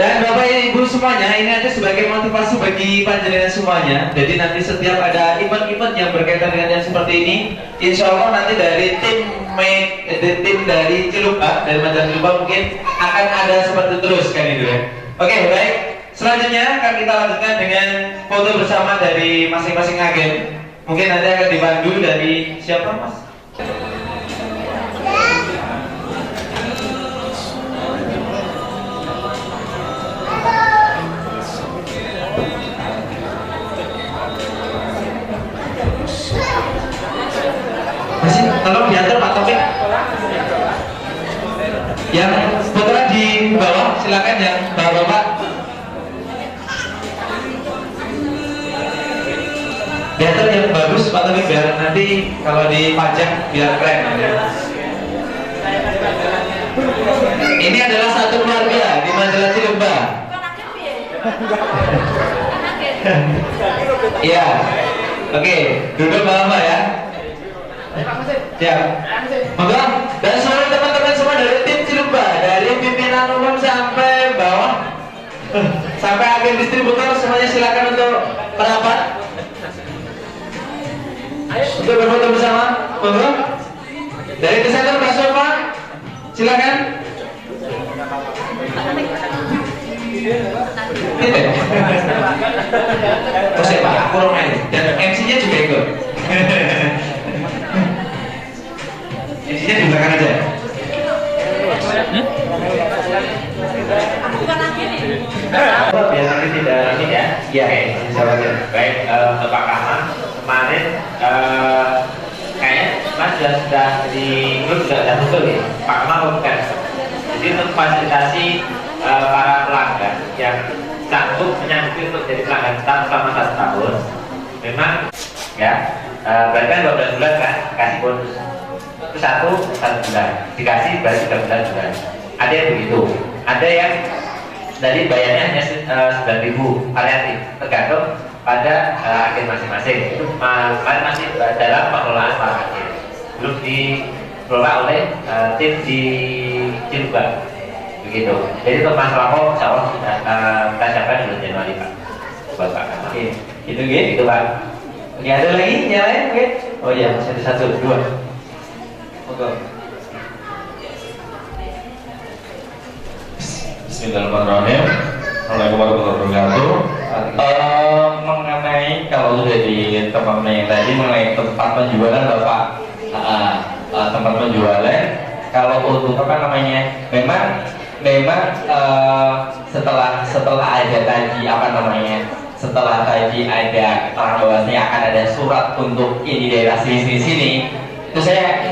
dan Bapak Ibu semuanya, ini aja sebagai motivasi bagi panjenengan semuanya. Jadi nanti setiap ada event-event yang berkaitan dengan yang seperti ini, insya Allah nanti dari tim dari Cilumbang, dari majalah Cilumbang mungkin akan ada seperti terus kan itu ya. Oke, baik. Selanjutnya akan kita lanjutkan dengan foto bersama dari masing-masing agen. Mungkin nanti akan dibantu dari siapa Mas? Masih, tolong diatur Pak Taufik. Yang putra di bawah, silakan yang bapak-bapak. Diatur yang bagus Pak Taufik, biar nanti kalau dipajang biar keren. Ini adalah satu keluarga di Majalah Cilumba. Iya. Oke, duduk bapak ya. Siap. Monggo. Dan seluruh teman-teman semua dari tim Cilumba, dari pimpinan umum sampai bawah, sampai agen distributor, semuanya silakan untuk merapat. Untuk berfoto bersama. Monggo. Dari desainer Pak Sofa, silakan. Terus Pak, aku main dan MC-nya juga ikut. MC-nya di belakang aja. Biar nanti tidak ini ya. Iya, baik. Untuk Pak Rahman kemarin kayaknya Mas sudah di grup sudah betul ya. Pak Rahman bukan. Jadi untuk fasilitasi para pelanggan yang sanggup menyanggupi untuk jadi pelanggan tetap selama 1 tahun, memang ya berarti kan 12 bulan kan kasih bonus itu 1 bulan dikasih berarti 3 bulan juga. Ada yang begitu, ada yang tadi bayarnya hanya 9.000 variatif, tergantung pada agen masing-masing. Itu masih dalam pengelolaan para agen, belum dikelola oleh tim di Cilumba. Begitu. Jadi untuk masalah kok, insya Allah kita siapkan bulan Januari Pak. Buat Pak. Oke, itu gitu Pak. Oke, ada lagi yang lain mungkin? Oh iya, masih ada 1, 2. Oke. Bismillahirrahmanirrahim. Assalamualaikum warahmatullahi wabarakatuh. Mengenai kalau sudah di teman yang tadi mengenai tempat penjualan Bapak, tempat penjualan. Kalau untuk apa namanya, memang setelah ada tadi apa namanya, setelah tadi ada keterangan bahwasanya akan ada surat untuk ini daerah sini itu saya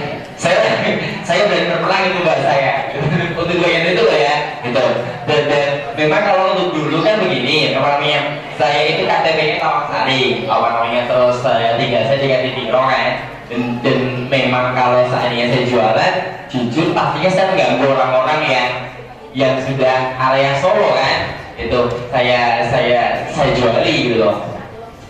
berani berperang itu Mbak saya untuk bagian itu ya gitu. Dan memang kalau untuk dulu kan begini namanya, saya itu KTP-nya Tawangsari apa namanya, terus saya juga di Tiro kan. Dan memang kalau seandainya saya jualan, jujur pastinya saya mengganggu orang-orang yang sudah area Solo kan, itu saya juali gitu loh.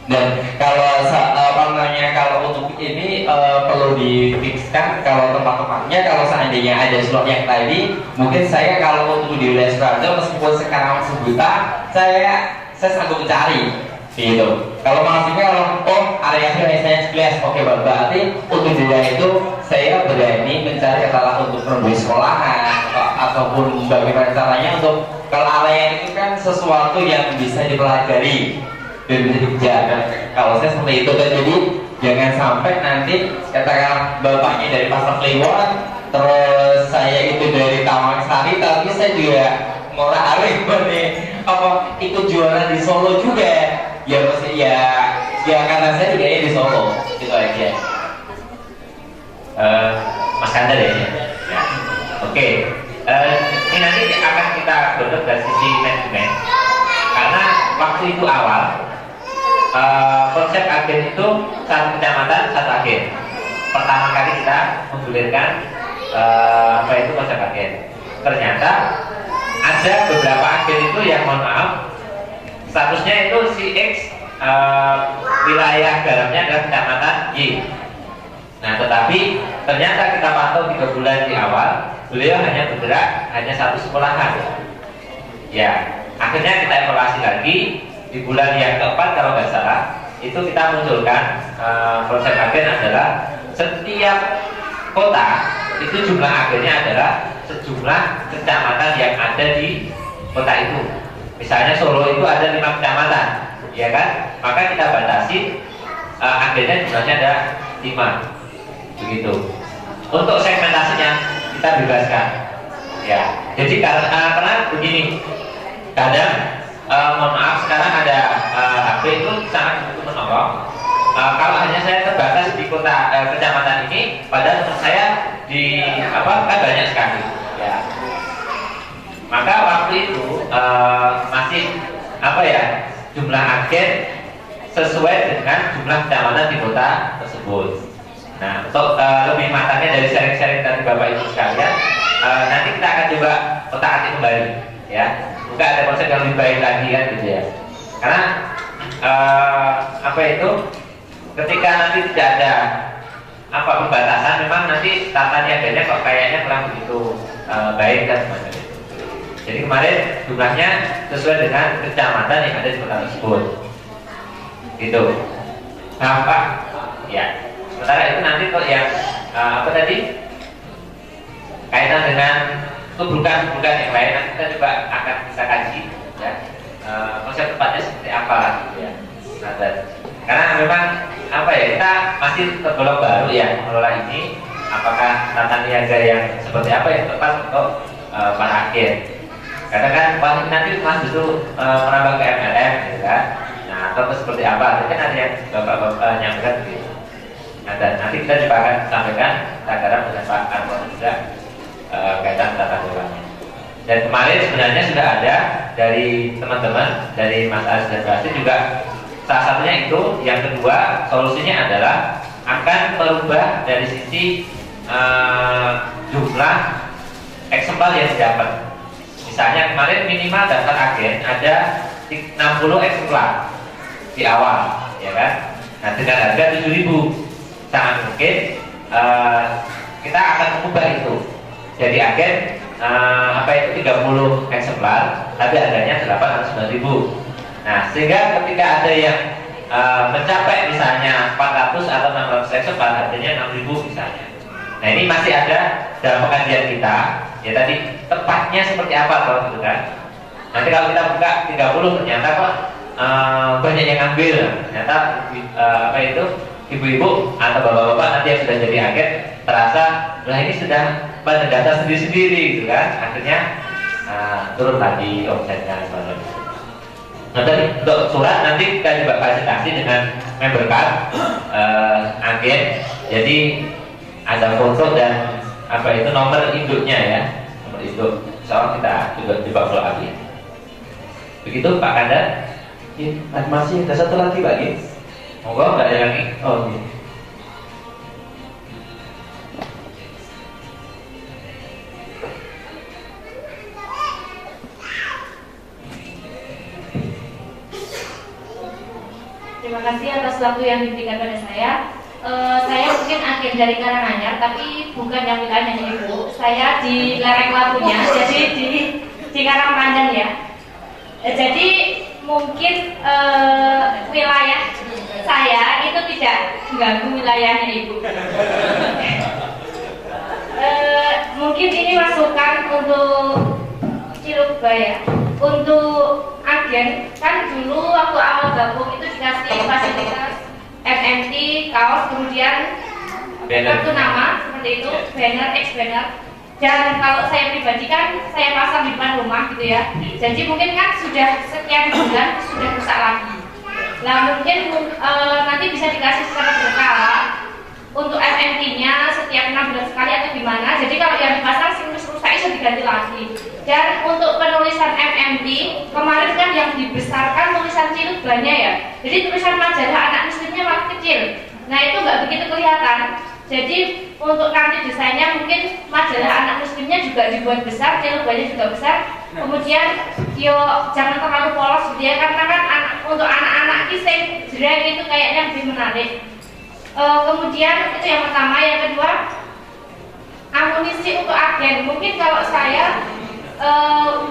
Dan kalau apa namanya, kalau untuk ini perlu difikskan kalau tempat-tempatnya, kalau seandainya ada slot yang tadi, mungkin saya kalau untuk di wilayah Sukoharjo meskipun sekarang sebuta, saya sanggup mencari. Gitu. Kalau maksudnya kalau area saya jelas, oke berarti untuk dia itu saya berani mencari katalah untuk penuhi sekolahan ataupun bagaimana caranya untuk kalau area itu kan sesuatu yang bisa dipelajari dan bisa dijaga. Kalau saya seperti itu kan, jadi jangan sampai nanti katakan bapaknya dari Pasar Kliwon, terus saya itu dari Tawangsari, tapi saya juga ngorah arif nih apa ikut jualan di Solo juga. Ya mesti ya karena saya juga di Solo gitu aja. Mas Kandar ya. Oke. Ini nanti akan kita bentuk dari sisi manajemen. Karena waktu itu awal konsep agen itu 1 kecamatan 1 agen. Pertama kali kita menggulirkan apa itu konsep agen. Ternyata ada beberapa agen itu yang mohon maaf statusnya itu si X wilayah garamnya adalah kecamatan Y. Nah tetapi ternyata kita pantau 3 bulan di awal beliau hanya bergerak hanya 1 sekolahan. Ya akhirnya kita evaluasi lagi di bulan yang keempat kalau nggak salah itu kita munculkan konsep agen adalah setiap kota itu jumlah agennya adalah sejumlah kecamatan yang ada di kota itu. Misalnya Solo itu ada 5 kecamatan, ya kan? Maka kita batasi agennya jumlahnya ada 5, begitu. Untuk segmentasinya kita bebaskan, ya. Jadi karena begini, kadang mohon maaf sekarang ada HP itu sangat menolong. kalau hanya saya terbatas di kota kecamatan ini, padahal menurut saya di kan banyak sekali. Ya. Maka waktu itu masih jumlah agen sesuai dengan jumlah kecamatan di kota tersebut. Nah, untuk lebih matangnya dari sharing-sharing dari Bapak Ibu sekalian, nanti kita akan coba otak-atik kembali, ya. Bukan ada konsep yang lebih baik lagi kan, gitu ya. Karena ketika nanti tidak ada pembatasan, memang nanti tata niaganya kok kayaknya kurang begitu baik dan semacamnya. Jadi kemarin jumlahnya sesuai dengan kecamatan yang ada di kota tersebut. Gitu. Nah, Pak, ya. Sementara itu nanti kalau yang kaitan dengan keburukan-keburukan yang lain, nanti kita coba akan bisa kaji, ya. Konsep tepatnya seperti apa, ya. Nah, karena memang kita masih tergolong baru ya mengelola ini. Apakah tata niaga yang seperti apa yang tepat untuk para agen? Karena kan nanti Mas itu menambah ke MLM, gitu kan? Nah, atau seperti apa? Itu kan ada yang bapak-bapak nyampaikan gitu. Nah, dan nanti kita juga akan sampaikan takaran dengan Pak Kartono juga kaitan tata kelolanya. Dan kemarin sebenarnya sudah ada dari teman-teman dari Mas Aris dan Basri juga. Salah satunya itu, yang kedua solusinya adalah akan merubah dari sisi jumlah eksemplar yang didapat. Misalnya kemarin minimal daftar agen ada 60 eksemplar di awal, ya kan? Nah, dengan harga 7.000, sangat mungkin kita akan mengubah itu. Jadi agen 30 eksemplar, tapi harganya 809.000. Nah, sehingga ketika ada yang mencapai misalnya 400 atau 600 eksemplar, harganya 6.000 misalnya. Nah, ini masih ada dalam pengkajian kita. Ya tadi tepatnya seperti apa kalau gitu kan? Nanti kalau kita buka 30 ternyata kok banyak yang ngambil. Ternyata ibu-ibu atau bapak-bapak nanti yang sudah jadi agen terasa lah ini sudah pada data sendiri-sendiri gitu kan. Akhirnya turun lagi omsetnya. Nah, tadi untuk surat nanti kita coba fasilitasi dengan member card agen. Jadi ada foto dan nomor induknya ya, nomor induk. Soalnya kita juga coba follow up ya. Begitu Pak Kandar. Ya, masih ada satu lagi Pak Gin. Monggo, nggak ada lagi. Oh, iya. Terima kasih atas waktu yang diberikan pada saya. Saya mungkin agen dari Karanganyar, tapi bukan yang wilayahnya Ibu. Saya di lereng Labunya, jadi di Karangpanjang ya. Jadi mungkin wilayah saya itu tidak mengganggu wilayahnya Ibu. Mungkin ini masukan untuk Cilugba ya. Untuk agen, kan dulu waktu awal gabung itu dikasih fasilitas MMT, kaos, kemudian kartu nama seperti itu, banner, banner. Dan kalau saya pribadi kan saya pasang di depan rumah gitu ya. Jadi mungkin kan sudah sekian bulan sudah rusak lagi. Nah mungkin nanti bisa dikasih secara berkala untuk MMT-nya setiap 6 bulan sekali atau gimana. Jadi kalau yang dipasang rusak itu diganti lagi. Dan untuk penulisan MMT kemarin kan yang dibesarkan tulisan Cilugbanya ya. Jadi tulisan majalah anak muslimnya malah kecil. Nah itu nggak begitu kelihatan. Jadi untuk nanti desainnya mungkin majalah anak muslimnya juga dibuat besar, Cilugbanya juga besar. Kemudian jangan terlalu polos gitu ya, karena kan untuk anak-anak kisah jreng itu kayaknya lebih menarik. Kemudian itu yang pertama. Yang kedua, amunisi untuk agen. Mungkin kalau saya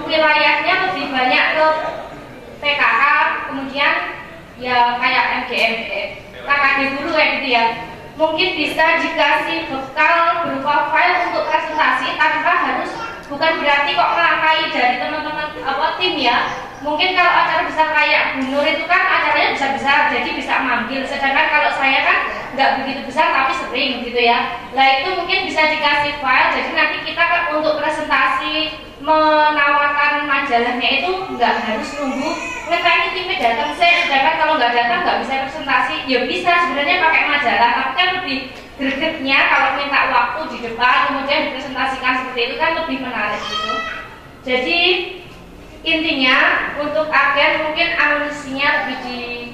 wilayahnya lebih banyak ke PKK, kemudian ya kayak MGMD, KKD dulu kayak gitu ya. Mungkin bisa dikasih bekal berupa file untuk presentasi tanpa harus, bukan berarti kok melangkai dari teman-teman tim ya. Mungkin kalau acara besar kayak Bu Nur itu kan acaranya besar-besar, jadi bisa manggil. Sedangkan kalau saya kan nggak begitu besar tapi sering gitu ya. Nah itu mungkin bisa dikasih file, jadi nanti kita untuk presentasi menawarkan majalahnya itu nggak harus nunggu ngekali timnya datang sedangkan kalau nggak datang nggak bisa presentasi. Ya bisa sebenarnya pakai majalah, tapi kan lebih gregetnya kalau minta waktu di depan kemudian dipresentasikan seperti itu kan lebih menarik gitu. Jadi intinya untuk agen mungkin amunisinya lebih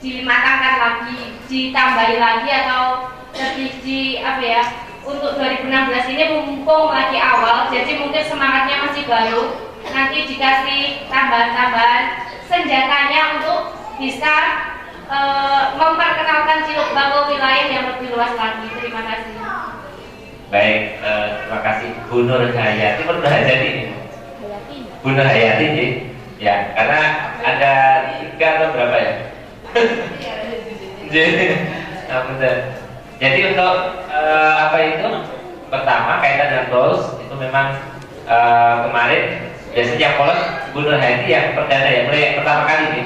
dimatangkan lagi, ditambahi lagi atau lebih untuk 2016 ini mumpung lagi awal, jadi mungkin semangatnya masih baru, nanti dikasih tambahan-tambahan senjatanya untuk bisa memperkenalkan Cilukbang ke wilayah yang lebih luas lagi. Terima kasih. Baik, terima kasih Bu Nur Hayati. Bu Nur Hayati ini. Bu Nur Hayati ini, ya, karena ada 3 atau berapa ya? Jadi untuk apa itu? Pertama kaitan dengan goals itu memang kemarin biasanya yang polos Bu Nur Hayati yang perdana ya, mulai pertama kali ini.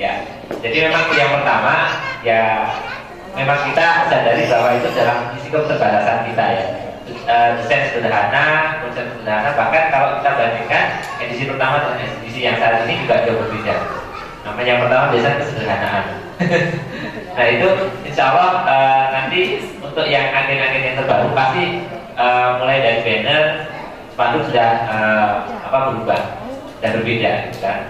Ya, jadi memang yang pertama ya memang kita sadari bahwa itu dalam risiko keterbatasan kita ya. Desain sederhana, konsep sederhana, bahkan kalau kita bandingkan edisi pertama dengan edisi yang saat ini juga jauh berbeda. Namanya yang pertama biasanya kesederhanaan. Nah itu insya Allah nanti untuk yang agen-agen yang terbaru pasti mulai dari banner, spanduk sudah berubah dan berbeda, kan?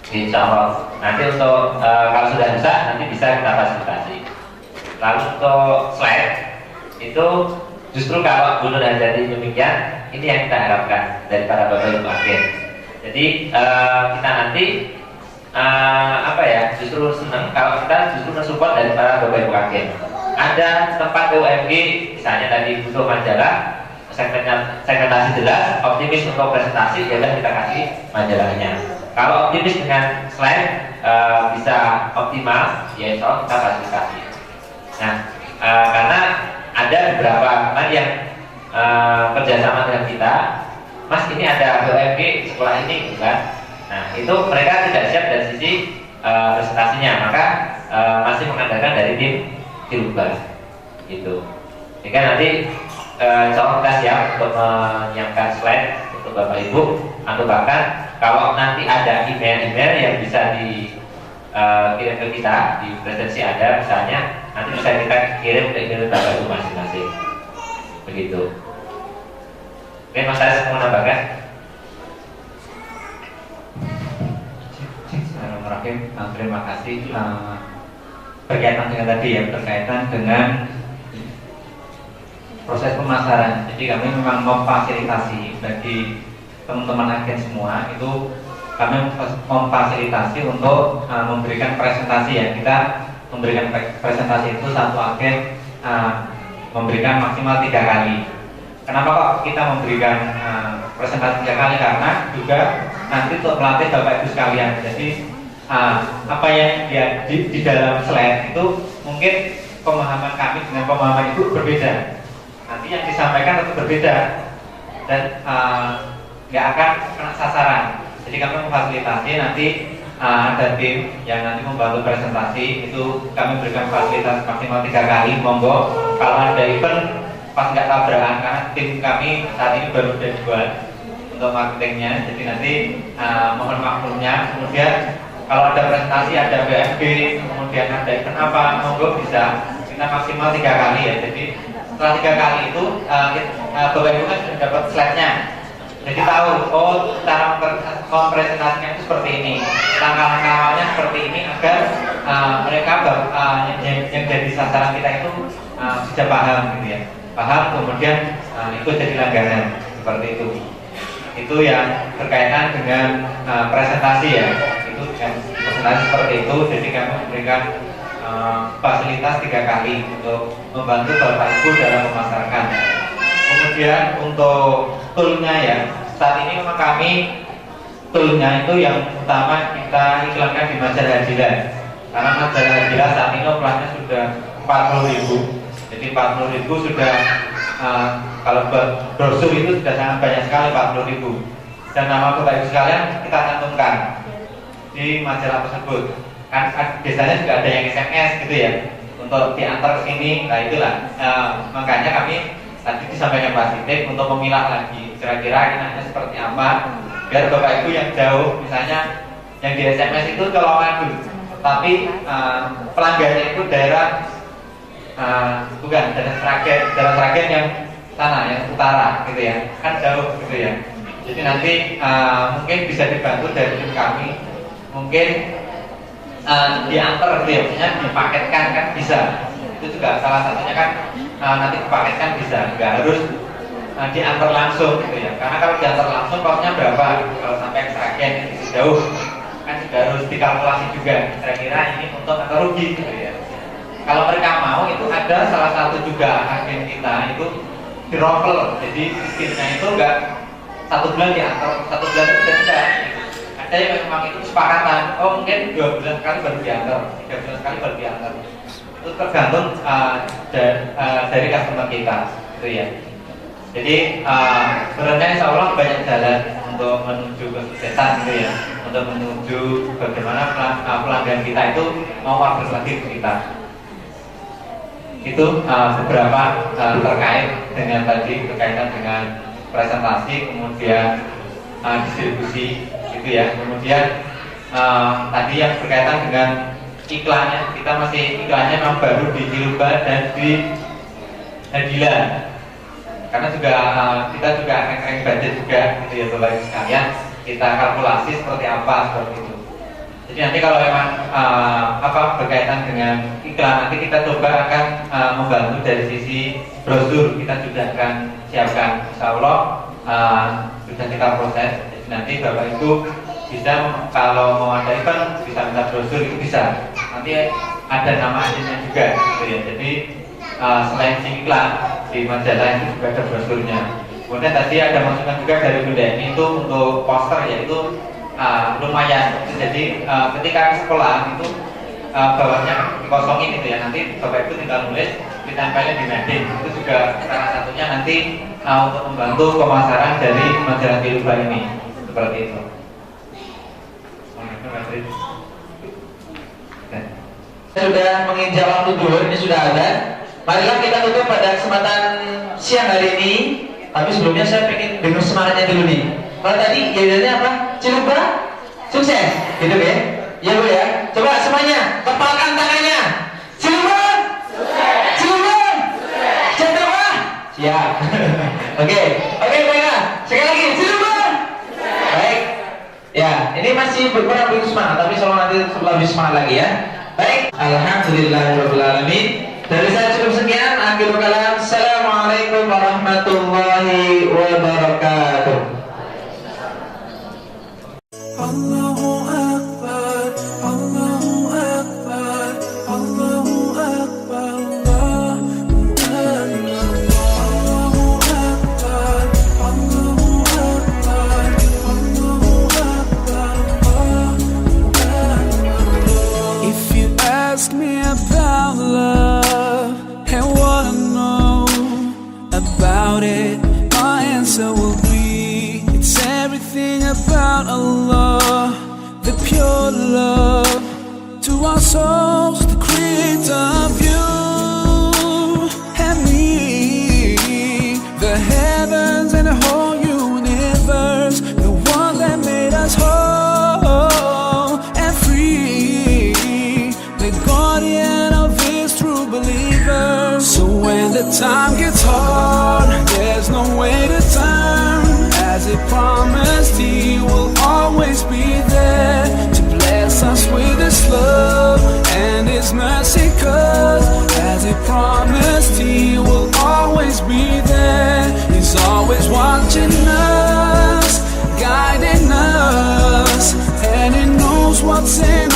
Insya Allah nanti untuk kalau sudah bisa nanti bisa kita fasilitasi. Lalu untuk slide itu justru kalau Bu Nur Hayati demikian, ini yang kita harapkan dari para bapak ibu agen. Jadi kita nanti justru senang kalau kita justru mensupport dari para bapak ibu agen. Ada tempat UMG misalnya tadi butuh majalah, segmentasi jelas, optimis untuk presentasi, ya udah kita kasih majalahnya. Kalau optimis dengan slide bisa optimal, ya insya Allah kita fasilitasi. Nah, karena ada beberapa teman yang kerjasama dengan kita, Mas ini ada BUMG sekolah ini, gitu kan? Nah itu mereka tidak siap dari sisi presentasinya, maka masih mengandalkan dari tim Cilukbang, gitu. Sehingga nanti insya Allah kita siap untuk menyiapkan slide untuk Bapak Ibu, atau bahkan kalau nanti ada email-email yang bisa dikirim ke kita di presensi ada misalnya, nanti bisa kita kirim ke email Bapak Ibu masing-masing, begitu. Oke, Mas Aris mau menambahkan? Bismillahirrahmanirrahim. Terima kasih. Berkaitan dengan tadi ya, berkaitan dengan proses pemasaran. Jadi kami memang memfasilitasi bagi teman-teman agen semua itu, kami memfasilitasi untuk memberikan presentasi ya. Kita memberikan presentasi itu satu agen memberikan maksimal 3 kali. Kenapa kok kita memberikan presentasi 3 kali? Karena juga nanti untuk melatih Bapak Ibu sekalian. Jadi apa yang dia di dalam slide itu mungkin pemahaman kami dengan pemahaman Ibu berbeda. Nanti yang disampaikan tetap berbeda dan nggak akan kena sasaran. Jadi kami memfasilitasi, nanti ada tim yang nanti membantu presentasi, itu kami berikan fasilitas maksimal 3 kali. Monggo kalau ada event pas nggak tabrakan, karena tim kami saat ini baru udah dibuat untuk marketingnya, jadi nanti mohon maklumnya. Kemudian kalau ada presentasi, ada BMG, kemudian ada event apa, monggo bisa kita maksimal 3 kali ya. Jadi setelah 3 kali itu Bapak Ibu kan sudah dapat slide-nya, jadi tahu oh cara presentasinya itu seperti ini, langkah-langkah awalnya seperti ini, agar mereka yang jadi sasaran kita itu bisa paham gitu ya, paham, kemudian ikut jadi langganan seperti itu. Itu yang berkaitan dengan presentasi ya, itu yang presentasi seperti itu. Jadi kami memberikan fasilitas 3 kali untuk membantu Bapak Ibu dalam memasarkan. Kemudian untuk toolnya ya, saat ini memang kami toolnya itu yang utama kita iklankan di majalah Hadilah, karena majalah Hadilah saat ini operasionalnya sudah 40.000. Jadi 40.000 sudah kalau brosur itu sudah sangat banyak sekali, 40.000. Dan nama Bapak Ibu sekalian kita cantumkan di majalah tersebut. Kan biasanya juga ada yang SMS gitu ya, untuk diantar ke sini. Nah itulah makanya kami tadi disampaikan Pak Sidik untuk memilah lagi kira-kira enaknya seperti apa, biar Bapak Ibu yang jauh, misalnya yang di SMS itu Colomadu, tapi pelanggannya itu daerah bukan daerah Sragen yang sana, yang utara gitu ya, kan jauh gitu ya. Jadi nanti mungkin bisa dibantu dari tim kami, mungkin diantar gitu ya, maksudnya dipaketkan kan bisa. Itu juga salah satunya kan nanti dipaketkan bisa, nggak harus diantar langsung gitu ya. Karena kalau diantar langsung costnya berapa? Kalau sampai Sragen itu jauh, kan juga harus dikalkulasi juga. Kira-kira ini untuk atau rugi gitu ya. Kalau mereka mau itu ada salah satu juga agen kita itu dirofel, jadi sistemnya itu enggak 1 bulan diantar, 1 bulan itu tidak. Ada yang memang itu kesepakatan, oh mungkin 2 bulan sekali baru diantar, 3 bulan sekali baru diantar. Itu tergantung dari customer kita, gitu ya. Jadi sebenarnya insya Allah banyak jalan untuk menuju kesuksesan, gitu ya, untuk menuju bagaimana pelanggan kita itu mau order lagi ke kita. Itu beberapa terkait dengan tadi berkaitan dengan presentasi, kemudian distribusi gitu ya. Kemudian tadi yang berkaitan dengan iklannya, kita masih iklannya memang baru di Ciluba dan di Hadila, karena juga kita juga akan budget juga gitu ya Bapak Ibu sekalian, kita kalkulasi seperti apa seperti itu. Jadi nanti kalau memang berkaitan dengan iklan, nanti kita coba akan membantu dari sisi brosur, kita juga akan siapkan, insya Allah sudah kita proses. Jadi nanti Bapak Ibu bisa kalau mau ada event bisa minta brosur itu bisa. Nanti ada nama agennya juga, gitu ya. Jadi selain si iklan di majalah itu juga ada brosurnya. Kemudian tadi ada masukan juga dari Bunda ini itu untuk poster, yaitu lumayan. Jadi ketika ke sekolah itu bawahnya dikosongin itu ya, nanti Bapak Ibu tinggal nulis, ditempelin di mading. Itu juga salah satunya nanti untuk membantu pemasaran dari majalah Ciluba ini, seperti itu. Sudah menginjak waktu duhur, ini sudah ada. Marilah kita tutup pada kesempatan siang hari ini. Tapi sebelumnya saya pengen dengar semangatnya dulu nih. Kalau tadi jadinya apa? Ciluba sukses, gitu ya? Ya Bu ya. Coba semuanya kepalkan tangannya. Ciluba sukses. Ciluba sukses. Ciluba siap. Oke, baiklah. Sekali lagi Ciluba sukses. Baik. Ya, ini masih kurang begitu semangat, tapi soal nanti lebih semangat lagi ya. Baik. Alhamdulillahirabbil alamin. Dari saya cukup sekian. Akhirul kalam. Assalamualaikum warahmatullahi wabarakatuh. Allahu Akbar, Allahu Akbar, Allahu Akbar, Allahu Akbar, Allahu Akbar, Allahu Akbar, Allahu Akbar. If you ask me about love and wanna know about it, my answer will be it's everything about Allah, the pure love to our souls, the creator of you and me, the heavens and the whole universe, the one that made us whole and free, the guardian of his true believers. So when the time gets hard, there's no way to turn. As he promised, he will always be there to bless us with his love and his mercy. 'Cause as he promised, he will always be there. He's always watching us, guiding us, and he knows what's in